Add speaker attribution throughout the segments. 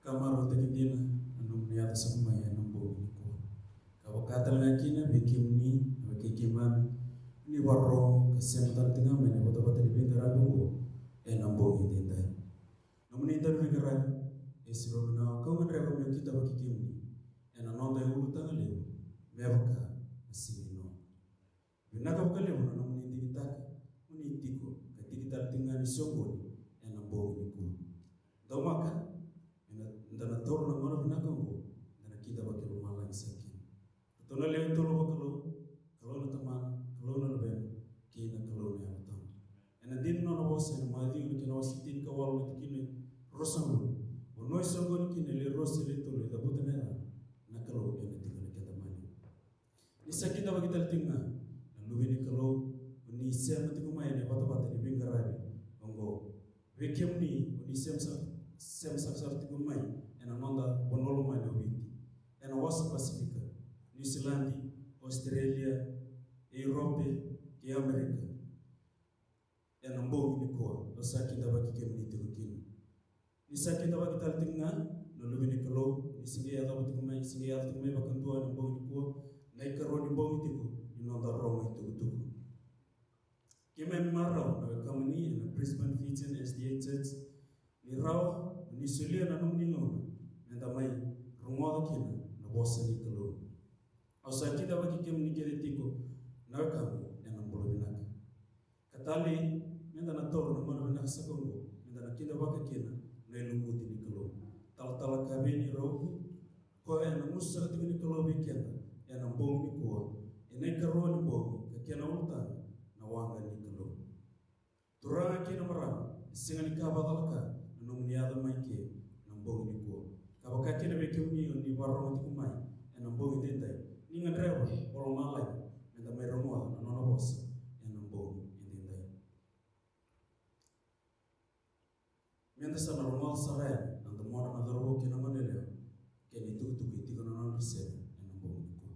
Speaker 1: kamaro tekidina anum niata sama ya nambo ko kawakatal ngakina bikimni bakikimami ni warro kesempatan tengah mene bota-bota di bingkara bungo nambo ngitindai namuni intar bingkara esiro na kau ngandra ko kita bakikimni nonda ulu tangale mevaka asigino binaka bukale bona namuni indikitaka muni tiko katikita tingani songoni nambo ngiko domaka ndana torna ngona binaka ngo ndana kita bakilo malang sakin tona leo tolo bakalo kalau na taman kalau na leben kina kalau na yatam din no bosa na madi ni kina wasitin ka walu tikine rosangu ono isongo ni kine le rosile tolo da butanera na kalau ena tikana kita mani ni sakita bagital tinga na lubini kalau ni sema tikumai ne bata-bata ni bingarabi ongo wekemni ni sem saksar tikumai ena nonda bonolo mai no witi ena wasa Pasifika New Zealand Australia Europe ke Amerika ena mbongi ni kwa osaki tabaki kemni tikukini ni saki tabaki taltinga no lubini kalo ni singe ya tabati kumai singe ya tikumai bakantua na mbongi ni kwa na ikaro ni mbongi tiku ni nonda rongo itukutuku kima marau na kamani ena Brisbane Fijian SDA Church ni raw ni sulia na nung ningona nenda mai rungoda kina na bosa ni kalo ausa kita bagi kem ni kede tiko na kamu ena mbolo binaka katali nenda na toro na mana binaka sakongo nenda na kita baka kina na ilumuti ni kalo tal kabeni rogu ko ena musa tiko ni kalo bikenda ena mbong ni kuwa ena karo ni mbong kakena ulta na wanga ni kalo turanga kina marang singa ni kabatalaka nung niada maike nambong ni ko kabaka kina bekemni ni warong ti kumai nambong indai ni ngandrewa olo malai nda mai romo na nona bosa nambong indai menda sana romo sare nda mona na dorobo kina manele keni tu ti kono non rese nambong ni ko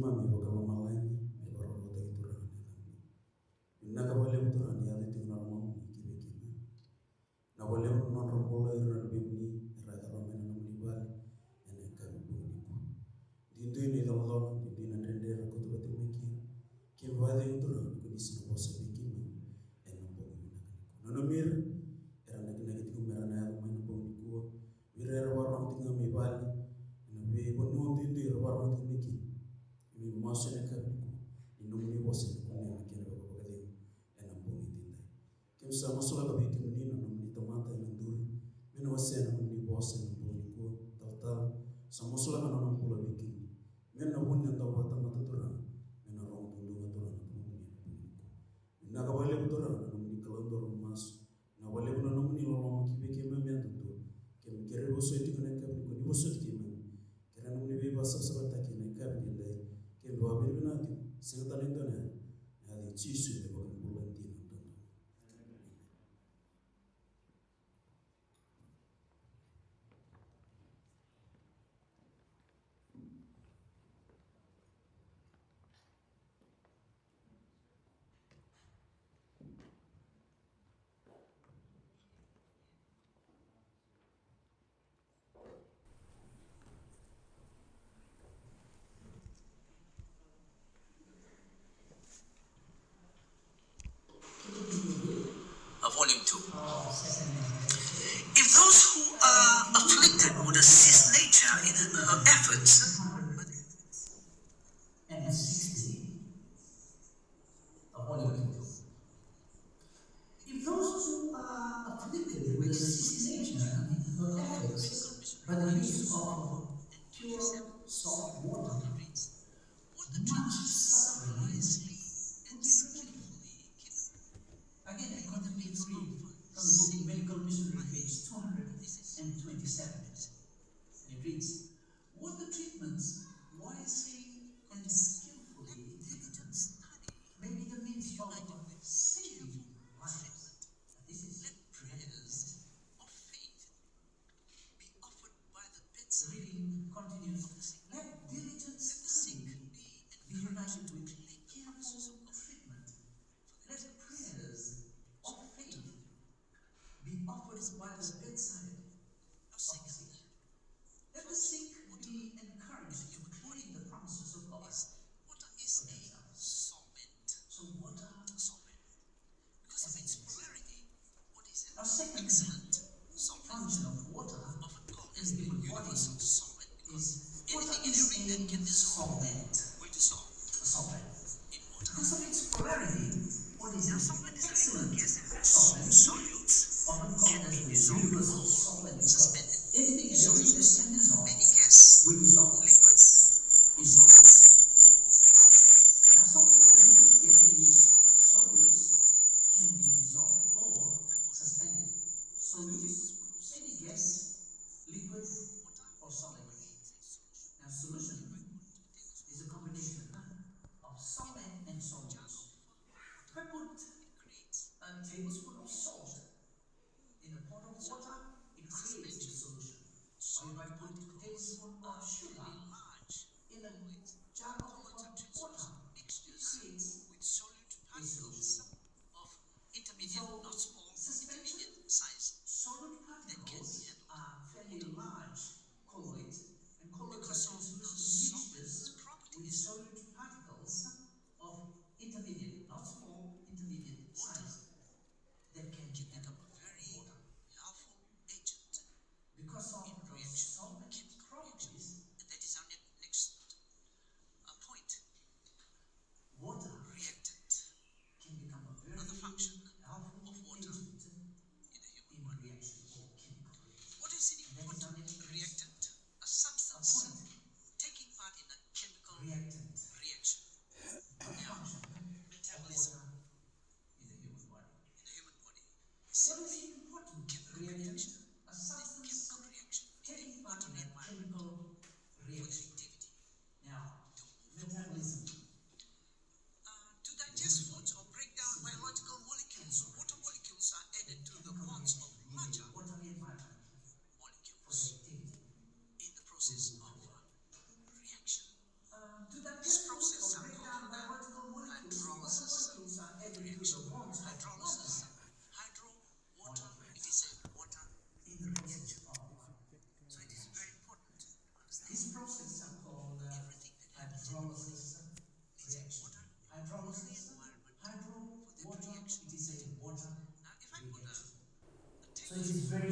Speaker 1: kima me bakal malani me baru lo tadi turun inna kabale turun ya de tinggal mau kibe kima na wale non rombola ira bimni ira kala mena namni bal ene kan buni ko dindu ni Allah dina rende ra ko to meki ke wale turun ko disna bosa bikima ene bo mina ko nono mir era nagi tiku mera na ya mana buni ko mira era warang tinga me bal ene be bono dindu era warang tinga mi masene kan ino mi wose ko ne kene ba ko de en ambongi tindai kem sa masula ka bi kem ni no mi tomata en ndur meno wose no mi wose no boni ko tal sa masula ka no pula bi kem meno wonne ta wata mata tura meno rong dundu ga tura no mi boni ko na ka wale tura no mi kalondor mas na wale no mi lo lo ki be kem me andu kem kere bo so ti ko ne ka ko ni bo so ti kem kere no mi be ba sa ta ki ne ka bi dai che lo abbiamo se talento ne ha deciso di con un volantino
Speaker 2: Volume 2. If those who are afflicted would assist nature in her efforts,
Speaker 3: and 60, Volume 2. If those who are afflicted would assist nature in her efforts by the use of pure salt water, much suffering would be prevented. Again, I contemplate read from the book Medical Missionary, page 227.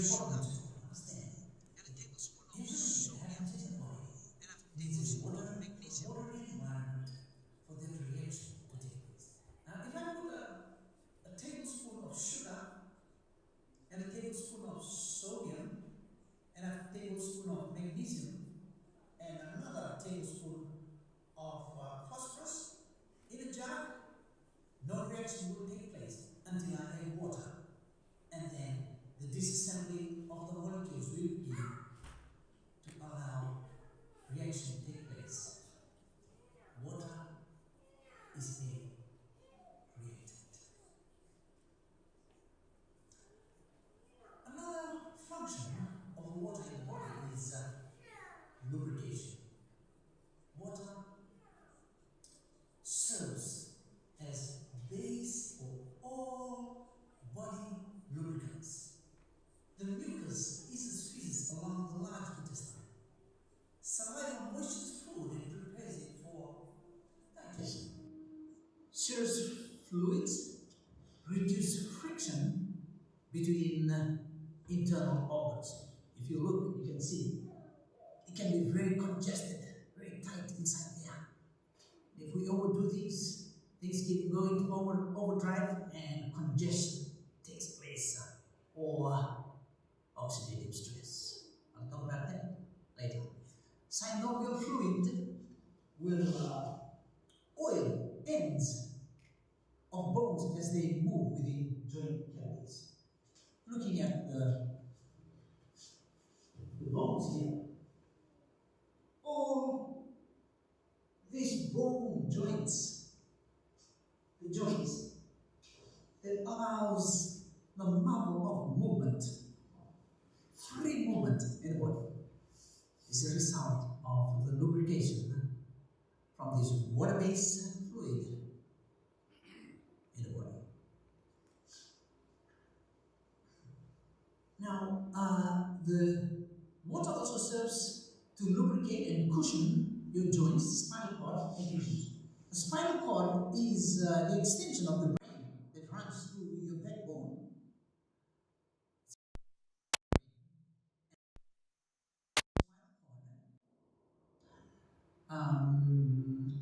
Speaker 3: important to understand. Everything that happens in the body needs water and environment for that reaction to take place. Now, if I put a tablespoon of sugar and a tablespoon of sodium and a tablespoon of magnesium and another tablespoon of phosphorus in a jar, no reaction will take place until I add water, and then the disassembly of the molecules will begin to allow reaction to take place. Water is a reactant. Another function of the water in the body is lubrication. Water serves as base for all body lubricants. The mucus is a species along the large intestine. Saliva moistures food and prepares it for digestion. Serous fluids reduce friction between internal organs. If you look, you can see it can be very congested, very tight inside there. If we overdo these, things keep going to overdrive and congestion takes place, or oxidative stress. I'll talk about that later. Synovial fluid will oil ends of bones as they move within joint cavities. Looking at the bones here, all these bone joints, the joints that allows the marvel of movement, free movement in the body, is a result of the lubrication from this water-based fluid in the body. Now, the water also serves to lubricate and cushion your joints, spinal cord, and tissues. The spinal cord is the extension of the brain that runs through your backbone.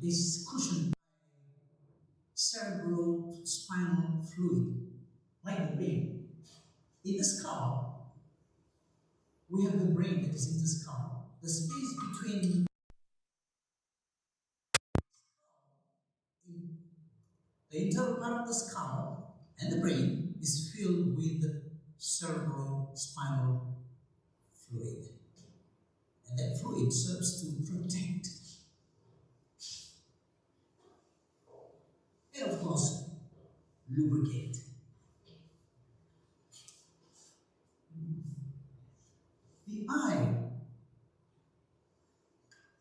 Speaker 3: Is cushioned by cerebrospinal fluid, like the brain. In the skull, we have the brain that is in the skull. The space between the internal part of the skull and the brain is filled with cerebrospinal fluid. And that fluid serves to protect and, of course, lubricate. The eye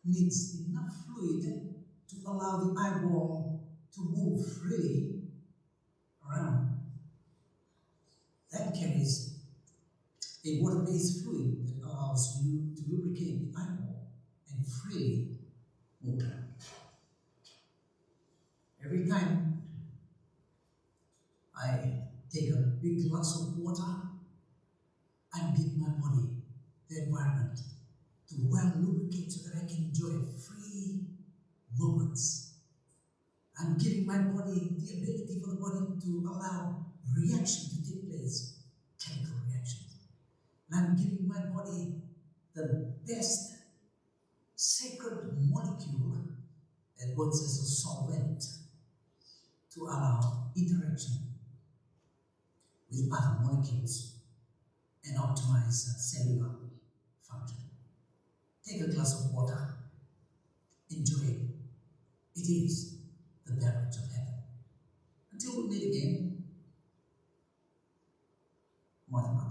Speaker 3: needs enough fluid to allow the eyeball to move freely around. That carries a water-based fluid that allows you to lubricate the eyeball and freely move around. Every time I take a big glass of water, I give my body the environment to well lubricate so that I can enjoy free movements. I'm giving my body the ability for the body to allow reaction to take place, chemical reactions. And I'm giving my body the best sacred molecule that works as a solvent to allow interaction with other molecules and optimize cellular function. Take a glass of water, enjoy it. It is the beverage of heaven. Until we meet again, Mother Mother.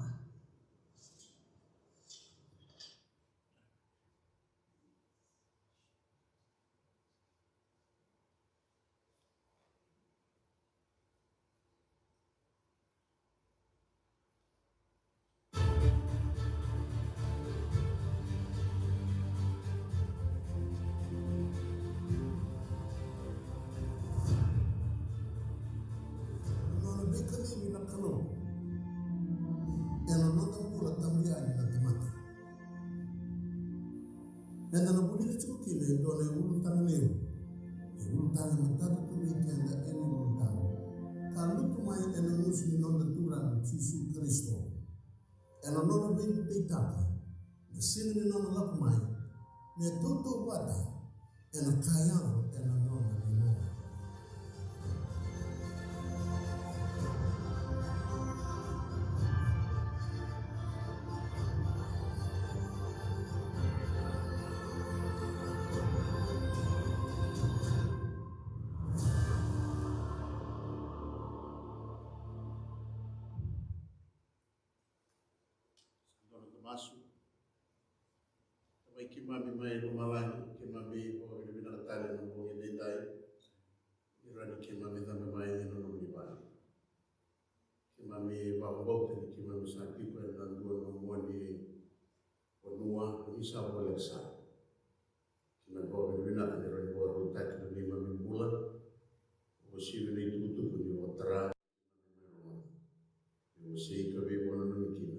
Speaker 4: e dona e ulutang leu. E ulutang matatu tu weekend e ni ulutang. Kalutu mai e na musu ni nonda turan Jesu Kristo. E na nona ben peitaka. Na sini ni nona lapu mai. Me toto wata. E na kayang e na nona ni nona.
Speaker 5: Masu mai kimami mai lumalani kimami o ilibina katale na mbongi dendai irani kimami dhambe mai ino nomibali kimami babote ni kimami sakiko na ndua nomwani onua isa boleksa kimami o ilibina irani bo rutaki ni mami bula o sibi ni tutu ni otara o sei kabe bona nomikina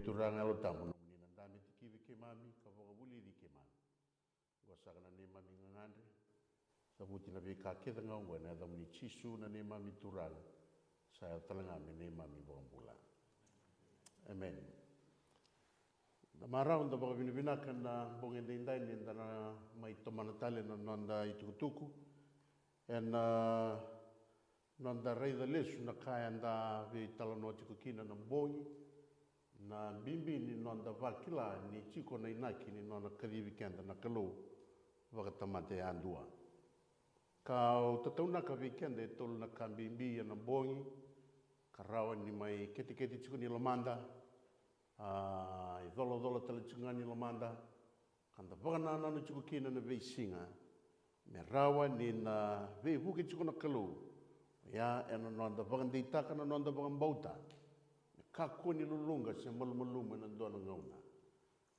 Speaker 5: turanga lo tamu ni nandami tikivi kimami kavogabuli di kimami gosaka na ne mami ngangandre sabuti na vika keda ngongwe na dam ni chisu na ne mami turanga saya talanga ne mami bombula amen na mara onda baga vinivina kana bonge ndai ni ndana mai tomana tale na nanda itukutuku en nanda reida lesu na kaya nda vi talano tikukina na bongi na bimbi ni nonda vakila ni chiko na inaki ni nona kadivi kenda na kalau vakatamate andua. Kau tatauna ka weekend e tolu na ka bimbi na bongi karawa ni mai keti chiko ni lamanda i dolo tala chunga ni lamanda kanda vakana na chiko kina na veisinga me rawa ni na vei huki chiko na kalau ya ena nonda vakanditaka na nonda vakambauta kako ni lulunga se maluma na dona ngauna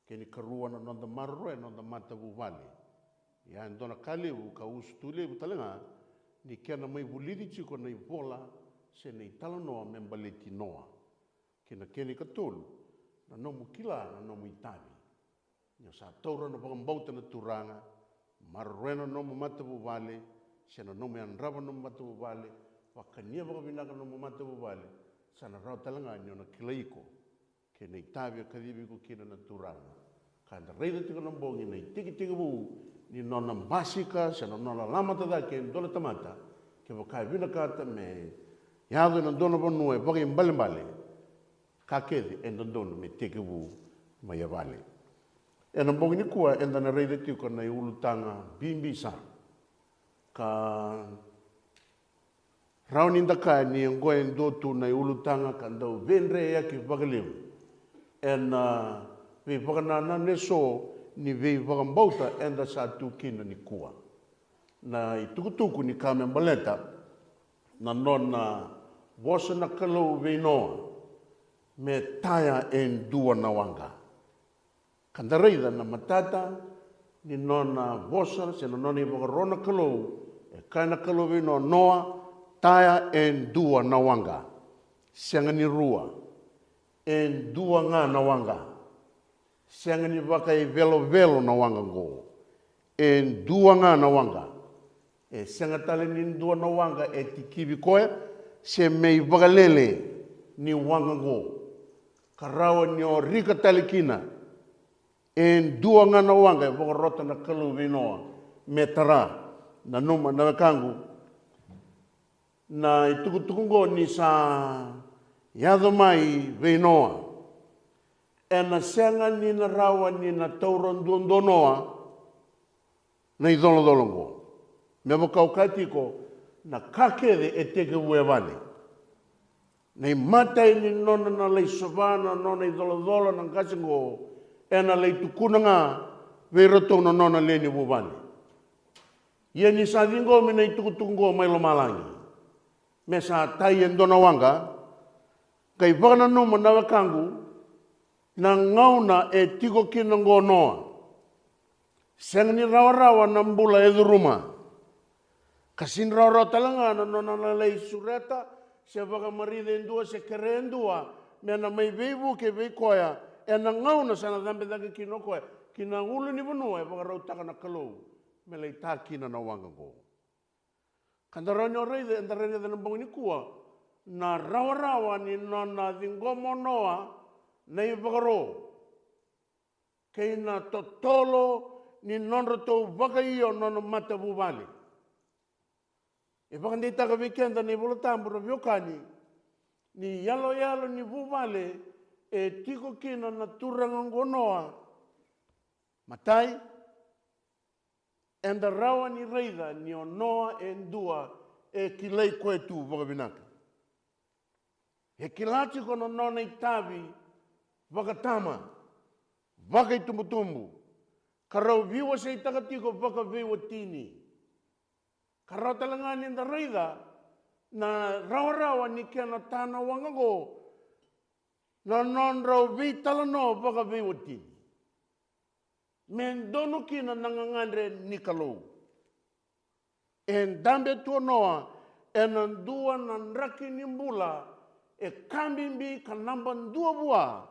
Speaker 5: keni karua na nonda marro e nonda mata vuvale ya dona kaliu ka ustule butalenga ni kena mai vulidi chiko na ivola se nei talanoa membaleti noa keni katulu na nomu kila na nomu itavi nyo sa taura na vakambauta na turanga marro na nomu mata vuvale se na nomu anrava nomu mata vuvale wakania vakavinaka nomu mata vuvale sana rau talanga ni ona kilaiko ke nei tavia kadivi ko kina na turanga kanda reida tika na bongi nei tiki bu ni nona basika sana nona lama tada ke dona tamata ke vakai vina kata me yado na dona bonu e bagi mbale ka kedi en dona me tiki bu mai vale en bongi ni kua en na reida tika na ulutanga bimbisa ka rau ni ndaka ni ngoe ndotu na ulutanga kandau venre ya ki vagaleu en vi vaganana neso ni vi vagambauta enda sa tukina ni kua na itukutuku ni kame baleta na nona vosa na kalau veinoa me taya en dua na wanga kandareida na matata ni nona vosa se na nona vagarona kalau e kana kalau veinoa noa taya en dua na wanga sianga ni rua en dua nga na wanga sianga ni vakai velo na wanga go en dua nga na wanga e sianga tale ni dua na wanga e tikivi koe se mei vagalele ni wanga go karawa ni o rika talikina en dua nga na wanga e vagarota na kalu vinoa metara na numa na kangu na itukutukungo ni sa yado mai veinoa e na senga ni na rawa ni na tauron dondonoa na idolodolongo me vakaukatiko na kakede e teke uevale na matai ni nona na lei savana nona idolodolo na kasingo e na lei tukunanga veiratou na nona leni vuvale ia ni sa dingo me na itukutukungo mai lomalangi me sa tai en dona wanga kai vana no manawa kangu na ngauna e tiko kina ngonoa sengni rawa na mbula e duruma kasin rawa talanga na nona na lei sureta se vaga maride endua se kerendua me na mai veivu ke vei koia e na ngauna sana dambe dake kino koe kina ulu ni vanua e whakarau taka na kalau, me lei tā kina na wangango. Kandarau ni o reide, enda reide na mbongi ni kua, na rawa ni nona vingomo noa, nei whakarau. Kei na totolo ni nonro tau waka iyo nono mata vuvali. E whakandei taka wikenda ni volotambura viokani, ni yalo ni vuvali, e tiko kina na turanga ngonoa, matai, enda rawa ni reida ni o noa e ndua e kilei koe tu wakavinaka. He kilati kono nona i tavi wakatama, waka i tumutumbu, karau viwa se i takatiko waka viwa tini. Karau talangani enda reida, na rawa ni kena tana wangago, na non rau vi talano waka viwa tini. Men dono kina nangangandre ni kalau. En dambe tua noa, en dua nan raki ni mbula, e kambimbi ka namban dua bua,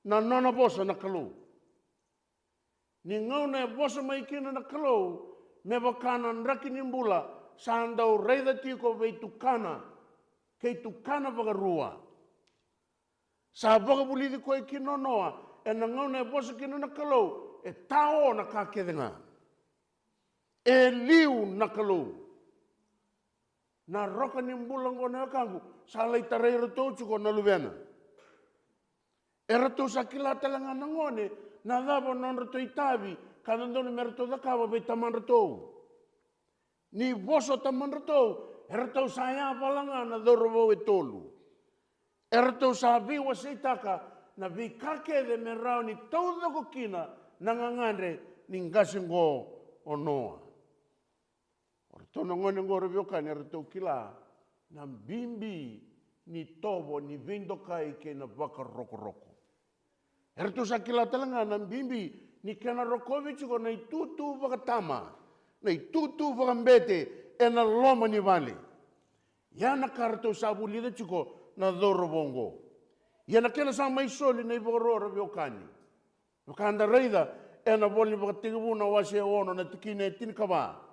Speaker 5: na nona bosa na kalau. Ni ngauna e bosa mai kina na kalau, me wakana raki ni mbula, sandau reida tiko vei tukana, kei tukana wakarua. Sa wakabulidi koe kino noa, e na ngauna e bosa kina na kalau, e tao na kakedenga. E liu na kalau. Na roka ni mbulango na kangu, sa lai tarai rato chuko na luwena. E rato sa kilata langa nangone, na dabo non rato itavi, kanandone me rato dakawa vei taman rato. Ni boso taman rato, e rato sa ya valanga na dorovo e tolu. E rato sa viwa seitaka, na vi kakede me rao ni tau dako kina, nangangandre ni ngasingo o noa. Tono ngone ngore vioka ni rato kila na bimbi ni tobo ni vindokai ke na waka roko. Rato sa kila talanga na bimbi ni kena rokovi chuko na itutu wakatama, na itutu wakambete e na loma ni vale. Yana karato sa bulida chuko na doro bongo. Yana kena sa maisoli na iwakarora viokani. Wakanda reida e na boli wakatigabu na wasi ono na tikine tinikawa.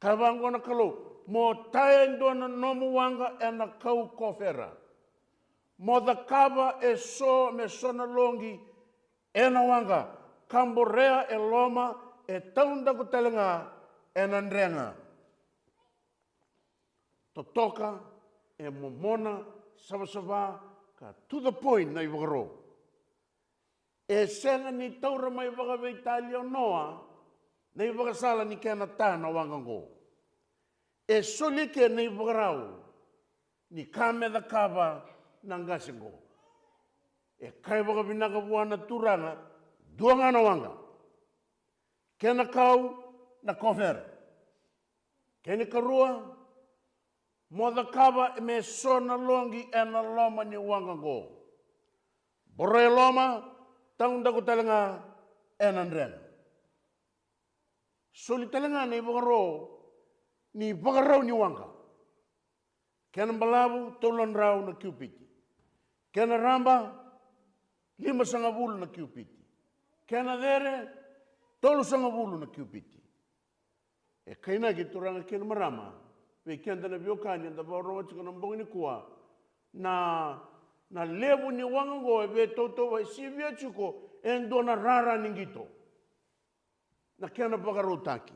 Speaker 5: Kawango na kalau, mo taendo na nomu wanga e na kau kofera. Mo da kaba e so me sona longi e na wanga. Kamborea e loma e taunda kutelenga e na ndrenga. Totoka e momona sabasaba ka to the point na iwakaro. E senga ni taura mai wakawe Italia noa, na iwakasala ni kena tana wangango. E solike na iwakarau, ni kame da kava na ngasingo. E kai wakawinaka wana turanga, duanga na wanga. Kena kau na kofer. Kena karua, moda kava me sona longi e na loma ni wangango. Boroe loma, taunda ko talanga e na ndrenga. Soli talanga ni wakarau ni wanga. Kena balabu tolon rau na kiupiti. Kena ramba 5 bulu na kiupiti. Kena dere 3 bulu na kiupiti. E kaina ki turanga kena marama. Pe kenda na viokani anda baroa chika na mbongi ni kua. Na lebu ni wangango e ve toto wa sivia chuko e ndo na rara ningito. Na kena pakarutaki.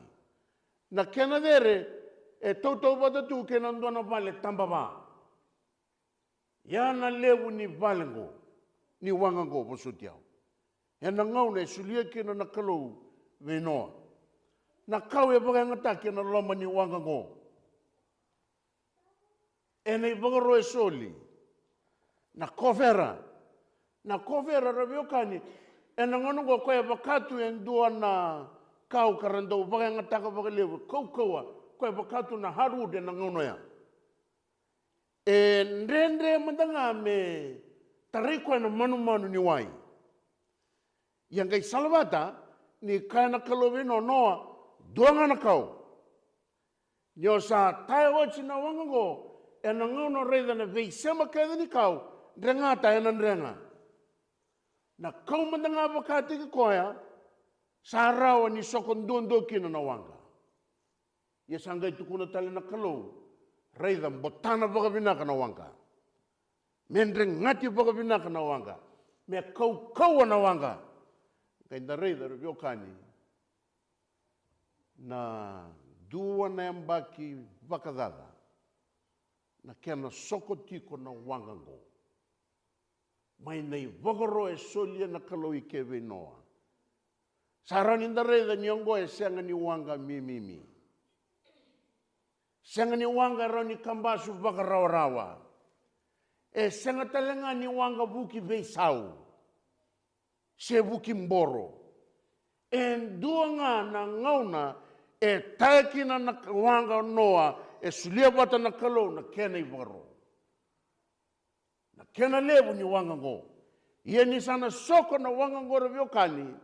Speaker 5: Na kena dere e toto watatu kena ndo na vale tambaba. Ya na lebu ni valengo ni wangango posutiao. E na ngaune e sulia kena na kalau venoa. Na kau e pakangata kena loma ni wangango. E nei wakaro e soli. Na kofera raviokani. E na ngonongo koe wakatu e ndua na kau karandau wakangataka wakalewa. Kaua koe wakatu na harude na ngonoya. E ndrendre mandanga me tariko na manu ni wai. Yang kai salvata ni kaina kalovino noa duanga na kau. Nyo sa tae wachi na wangango e na ngono reida na vei sema kaida ni kau, drengata e na ndrenga. Na kau mandanga wakati ki koya, sa rawa ni sokon dondo kina na wanga. Ia sanggai tukuna tali na kalau, reida botana baka binaka na wanga. Mendreng ngati baka binaka na wanga. Me kau na wanga. Kaya na reida rubio kani, na dua na yambaki wakadada, na kena soko tiko na wanga ngo. Mai nei wagaro e solia na kalau I kewe noa. Sarani na reida nyongo e senga ni wanga mi. Senga ni wanga rau ni kambasu wakarawa. E senga talenga ni wanga buki beisau. Se buki mboro. E duanga na ngauna e taekina na wanga noa e sulia bata na kalau na kena I wagaro. Na kena lebu ni wanga ngo. Ia ni sana soko na wanga ngo revio kani.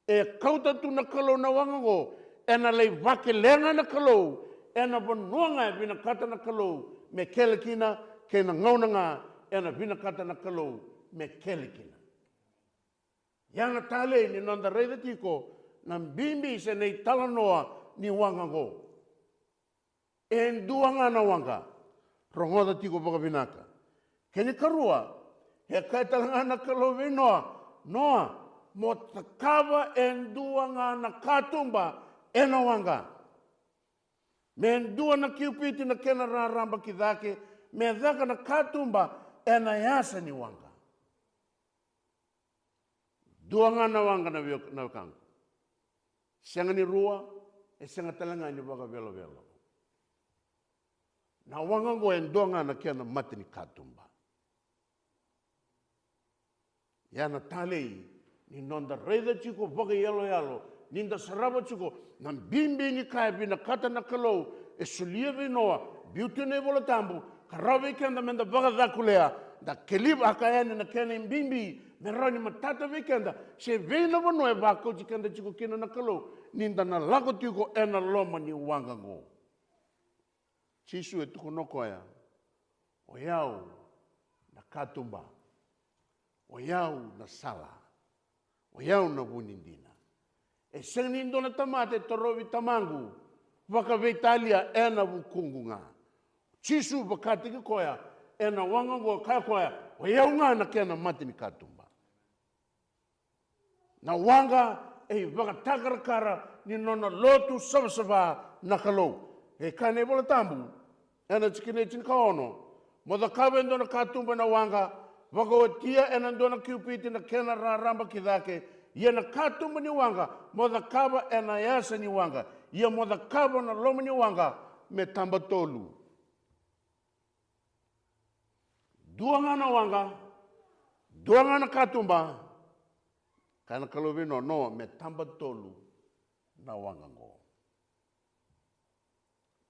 Speaker 5: E kauta tu na kalau na wanga ngo. E na lei wake lenga na kalau. E na bonuanga e vina kata na kalau. Me kelekina kena ngauna nga. E na vina kata na kalau. Me kelekina. Yang tale ni nanda reida tiko. Na bimbi se nei talanoa ni wanga ngo. E duanga na wanga. Rongoda tiko baka vinaka. Keni karua, he kaitalanga na kalau noa, mo takava enduanga na katumba ena wanga. Me endua na kiupiti na kena raramba kidake, me dhaka na katumba ena yasa ni wanga. Duanga na wanga na kangu. Senga ni rua, e senga talanga ni waka velo. Na wanga ngo enduanga na kena mati ni katumba. Yana talei, ni nonda reida chiko baka yalo, ninda saraba chiko, na bimbi ni kaya bina kata na kalau, e sulia vinoa, beauty ne bola tambu, karawe kenda menda baka dhakulea, da kelib akayani na kena bimbi, merani matata vikenda, se vina vano e bako chikenda chiko kina na kalau, ninda na lako tiko ena loma ni wanga ngo. Chisu e tuko nokoya, o yau na katumba, o yau na sala, o yau na bunindina. E senindo na tamate torovi tamangu, waka veitalia ena vukungunga. Chisu wakati ki koya, ena wangango kaya koya, o yau nga na kena mati ni katumba. Na wanga e waka takarakara ni nona lotu sabasaba na kalau. E kane bola tambu, ena chikine chinkaono, moda kabendo na katumba na wanga, waka watia ena ndona kiupiti na kena raramba kidake, ia na katumba ni wanga, moda kaba ena yasa ni wanga, ia moda kaba na loma ni wanga, me tamba tolu. Duanga na wanga, duanga na katumba, kana kalovino no me tamba tolu na wanga ngo.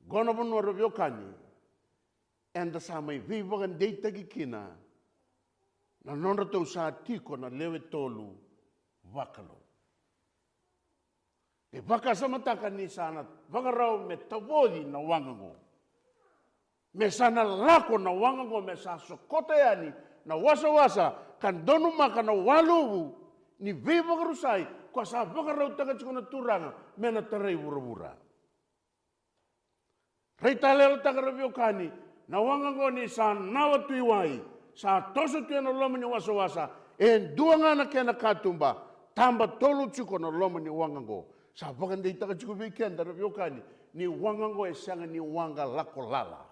Speaker 5: Gono bono revio kani, enda samai vivagan deita kina, na nonra tau sa tiko na lewe tolu wakalo. E waka samataka ni sana, wakarau me tawodi na wangango. Me sana lako na wangango me sa sokota yani, na wasa kan donu maka na waluwu, ni vivagarusai, kwa sa wakarau taka chiko na turanga, me na tarai wura-wura. Reita lelo taka revio kani, na wangango ni sa nawa tuiwai, sa toso tuya na loma ni wasa, en duanga na kena katumba, tamba tolu chiko na loma ni wangango. Sa wakandei taka chiko vikenda revio kani, ni wangango e sanga ni wanga lako lala.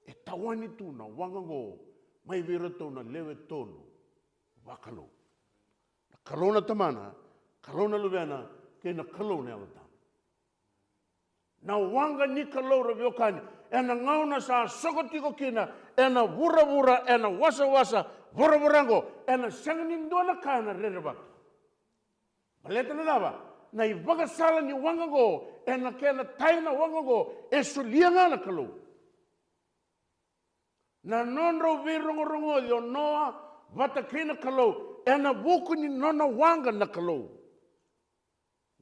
Speaker 5: E tawani tu na wangango, mai virato na lewe tolu, wakalo. Na kalona tamana, kalona luvena, kena kalona alata. Na wanga ni kalau revio kani, ena ngauna sa sokotiko kina, ena wura-wura, ena wasa-wasa, wura-wurango, ena sanganindona kana rerebak. Baleta na lava, na ibaga sala ni wangango, ena kena taina wangango, e sulianga na kalau. Na nonro virongo-rongo yo noa, vata kina kalau, ena buku ni nona wanga na kalau.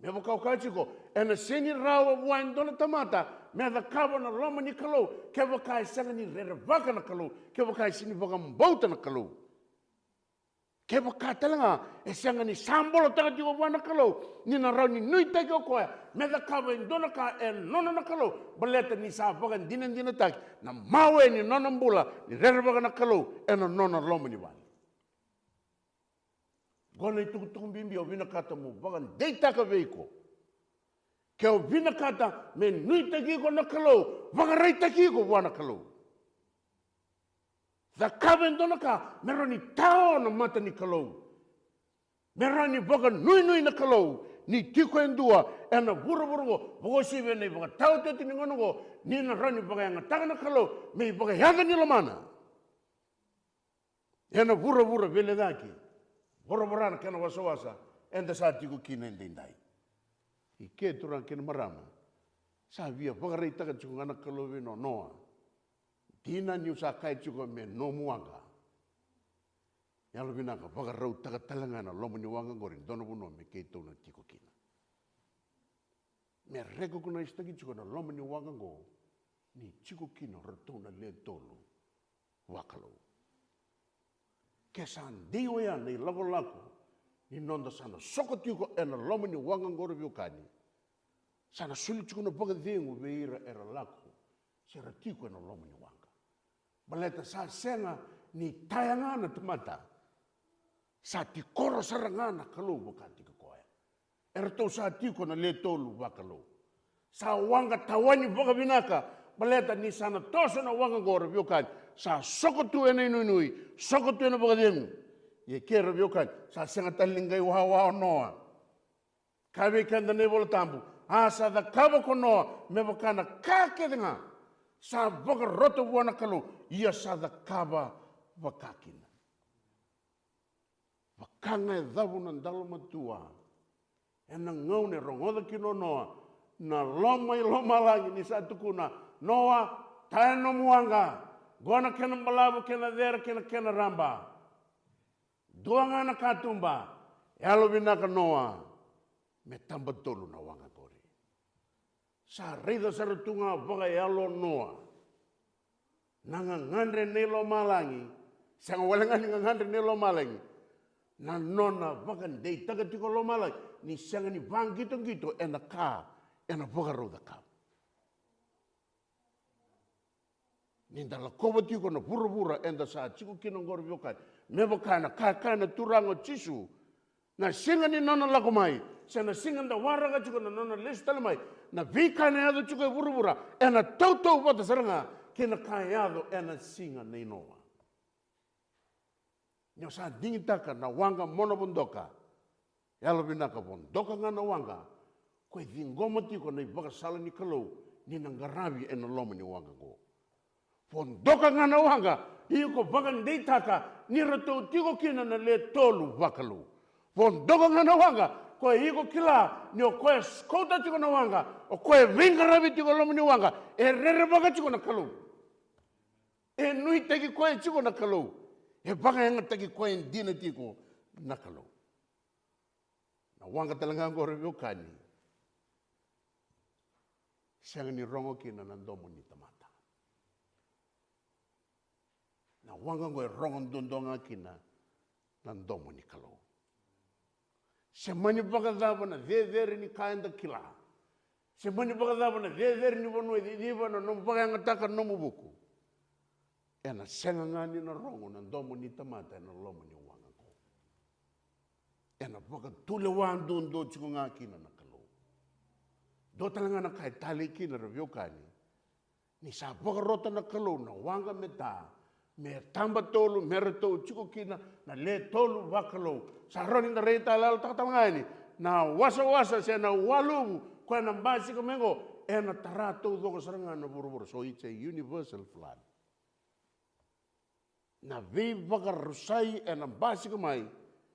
Speaker 5: Mebo kau kachiko, ena sini rawa wain dona tamata, me da kaba na loma ni kalau, kebo kai sanga ni rerebaka na kalau, kebo kai sini baka mbauta na kalau. Ke wakatalanga, e sanga ni sambolo taka tiko wana kalau, ni na rau ni nui taki o koe, me da kawa in dona ka e nona na kalau, baleta ni sa bagan dina taki, na mawe ni nona mbula, ni rere baga na kalau, e na nona loma ni wali. Gona i tuku bimbi o vina kata mo bagan deitaka veiko. Ke o vina kata me nui taki ko na kalau, wakarai taki ko wana kalau. Da kawen dona ka, mero ni tao na mata ni kalau. Mero ni baka nui na kalau, ni tiko endua, e na buru go, bako siwe na baka tao te tini ngono go, ni na rani baka yanga taka na kalau, me baka yaga ni lamana. E na buru vele daki, buru na kena wasa, enda sa tiko kina endindai. I ke turang kena marama, sa via baka rei taka tiko ngana kalau vino noa. Tina ni usa kai chuko me no muanga. Ya lo binaka baka rau taka talanga na lomo ni wanga ngorin dono buno me kei tona tiko kina. Me reko kuna istagi chuko na lomo ni wanga ngo ni tiko kina ratona le tolu wakalo. Kesan diwa ya ni lako ni nonda sana soko tiko e na lomo ni wanga ngoro viukani. Sana suli chuko na baka dhengu veira era lako. Sera tiko e na lomo ni wanga. Baleta sa senga ni tayangana temata. Sa ti koro sarangana kalau bukati ke koe. Erto sa tiko na le tolu bakalo. Sa wanga tawani baka binaka. Baleta ni sana toso na wanga goro bukati. Sa soko tu ene nui. Soko tu ene baka dengu. Ye kera bukati. Sa senga talingai wawa noa. Kawe kanda nebolo tambu. Asa da kaba ko noa. Me bakana kake denga. Sa baka roto wana kalau. Ia sada kaba wakakina. Wakanga e dhavu na ndalo matua. E na ngaune rongoda kino noa. Na loma langi ni sa tukuna. Noa tae no muanga. Gona kena malabu kena dera kena ramba. Duanga na katumba. E alo binaka noa. Me tamba tolu na wanga kore. Sa reida saratunga waka e alo noa. Nanga ngandre nelo malangi, sanga walangani ngandre nelo malangi, na nona vakan dei taga tiko lo malangi, ni sanga ni vang gitu ena ka, ena vagaro da ka. Ni ndala koba tiko na pura enda sa tiko kino ngoro vyokai, mebo kana na turango chisu, na singa ni nona lako mai, sana singa nda waraga tiko na nona listala mai, na vika na yado tiko pura, ena tau wata saranga, kena kaiado ena singa nei noa. Nyo sa dingitaka na wanga mono bundoka. Yalo binaka bundoka nga na wanga. Koe dhingoma tiko na ibaka sala ni kalau. Ni nangarabi ena loma ni wanga go. Bundoka nga na wanga. Iko baka ndeitaka. Ni rato tiko kina na le tolu wakalu. Bundoka nga na wanga. Koe iko kila. Ni o koe skota tiko na wanga. O koe vingarabi tiko loma ni wanga. E rere baka tiko na kalau. E nui teki koe tiko na kalau. E baka henga teki koe dina tiko na kalau. Na wanga talanga ngore viukani. Sianga ni rongo kina na ndomo ni tamata. Na wanga ngoe rongo ndondonga kina na ndomo ni kalau. Semani baka dhaba na dhedheri ni kaenda kila. Semani baka dhaba na dhedheri ni wanue dhidiva na nomu baka henga taka nomu buku. Ena senga ngani na rongo na ndomo ni tamata ena lomo ni wanga ko. Ena baka tule wandu ndo chiko nga kina na kalau. Do talanga na kai tali kina revyo kani. Ni sa baka rota na kalau na wanga meta. Me tamba tolu merato chiko kina na le tolu wakalo. Sa roni na reita lalo takatalanga ini. Na wasa se na walugu kwa na mbasi kamengo. Ena tarato doko saranga na buru. So it's a universal flood. Na vi baka rusai ena basi kamai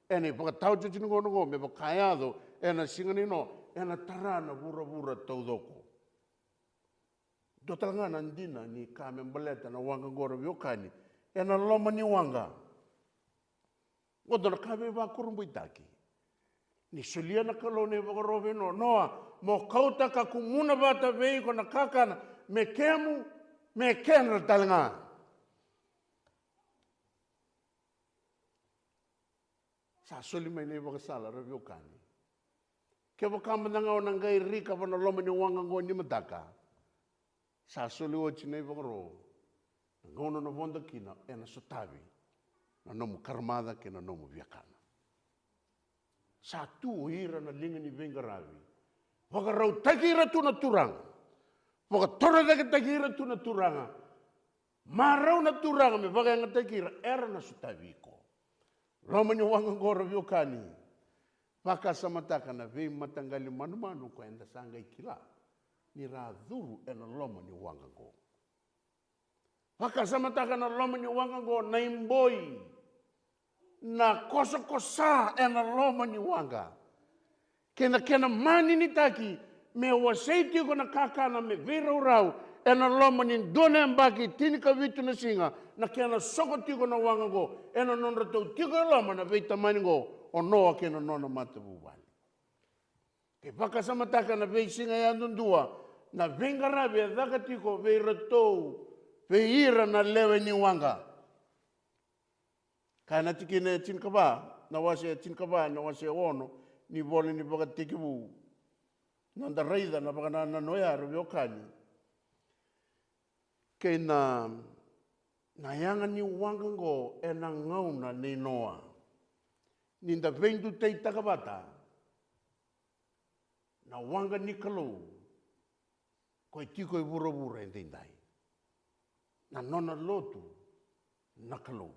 Speaker 5: ena baka tau chuchi ngono me baka kayado ena singanino ena tarana bura taudoko. Do talanga nandina ni kame mbaleta na wanga ngoro viokani ena loma ni wanga. Godona kame ba kurumbu itaki. Ni sulia na kalone baka robe noa mo kauta ka kumuna bata vei kona kakana me kemu me kenra talanga. Sa soli mai nei wakasala ravio kani. Ke wakamana ngau nangai rika wana loma ni wanga ngo ni mataka. Sa soli o chinei wakaro. Ngono na wanda kina ena sotavi. Na nomu karmada ke na nomu viakana. Sa tu hira na linga ni vengaravi. Wakarau takira tu na turanga. Wakatora dake takira tu na turanga. Marau na turanga me wakanga takira era na sotavi ko. Loma ni wanga ngo ravio kani. Waka samataka na vei matangali manu ko enda sanga ikila. Ni radhuru ena loma ni wanga ngo. Waka samataka na loma ni wanga ngo na imboi. Na kosa ena loma ni wanga. Kena mani ni taki. Me waseiti ko na kakana me vera urau. Ena loma ni done ambaki tinika vitu na singa. Na kena soko tiko na wanga ngo. Ena nonra tau tiko loma na veita mani ngo. O noa kena nona matavu wali. Ke waka samataka na vei singa ya ndundua. Na vengarabi a dhakatiko vei ratou. Vei ira na lewe ni wanga. Kana tikine tinkaba. Na wase tinkaba na wase ono. Ni vole ni baka tikibu. Nanda raida na baka na noya rabiokani. Ke na yanga ni wanga ngo e na ngauna ni noa. Ninda vendu tei takabata. Na wanga ni kalau. Koe tiko e vura e tindai. Na nona lotu na kalau.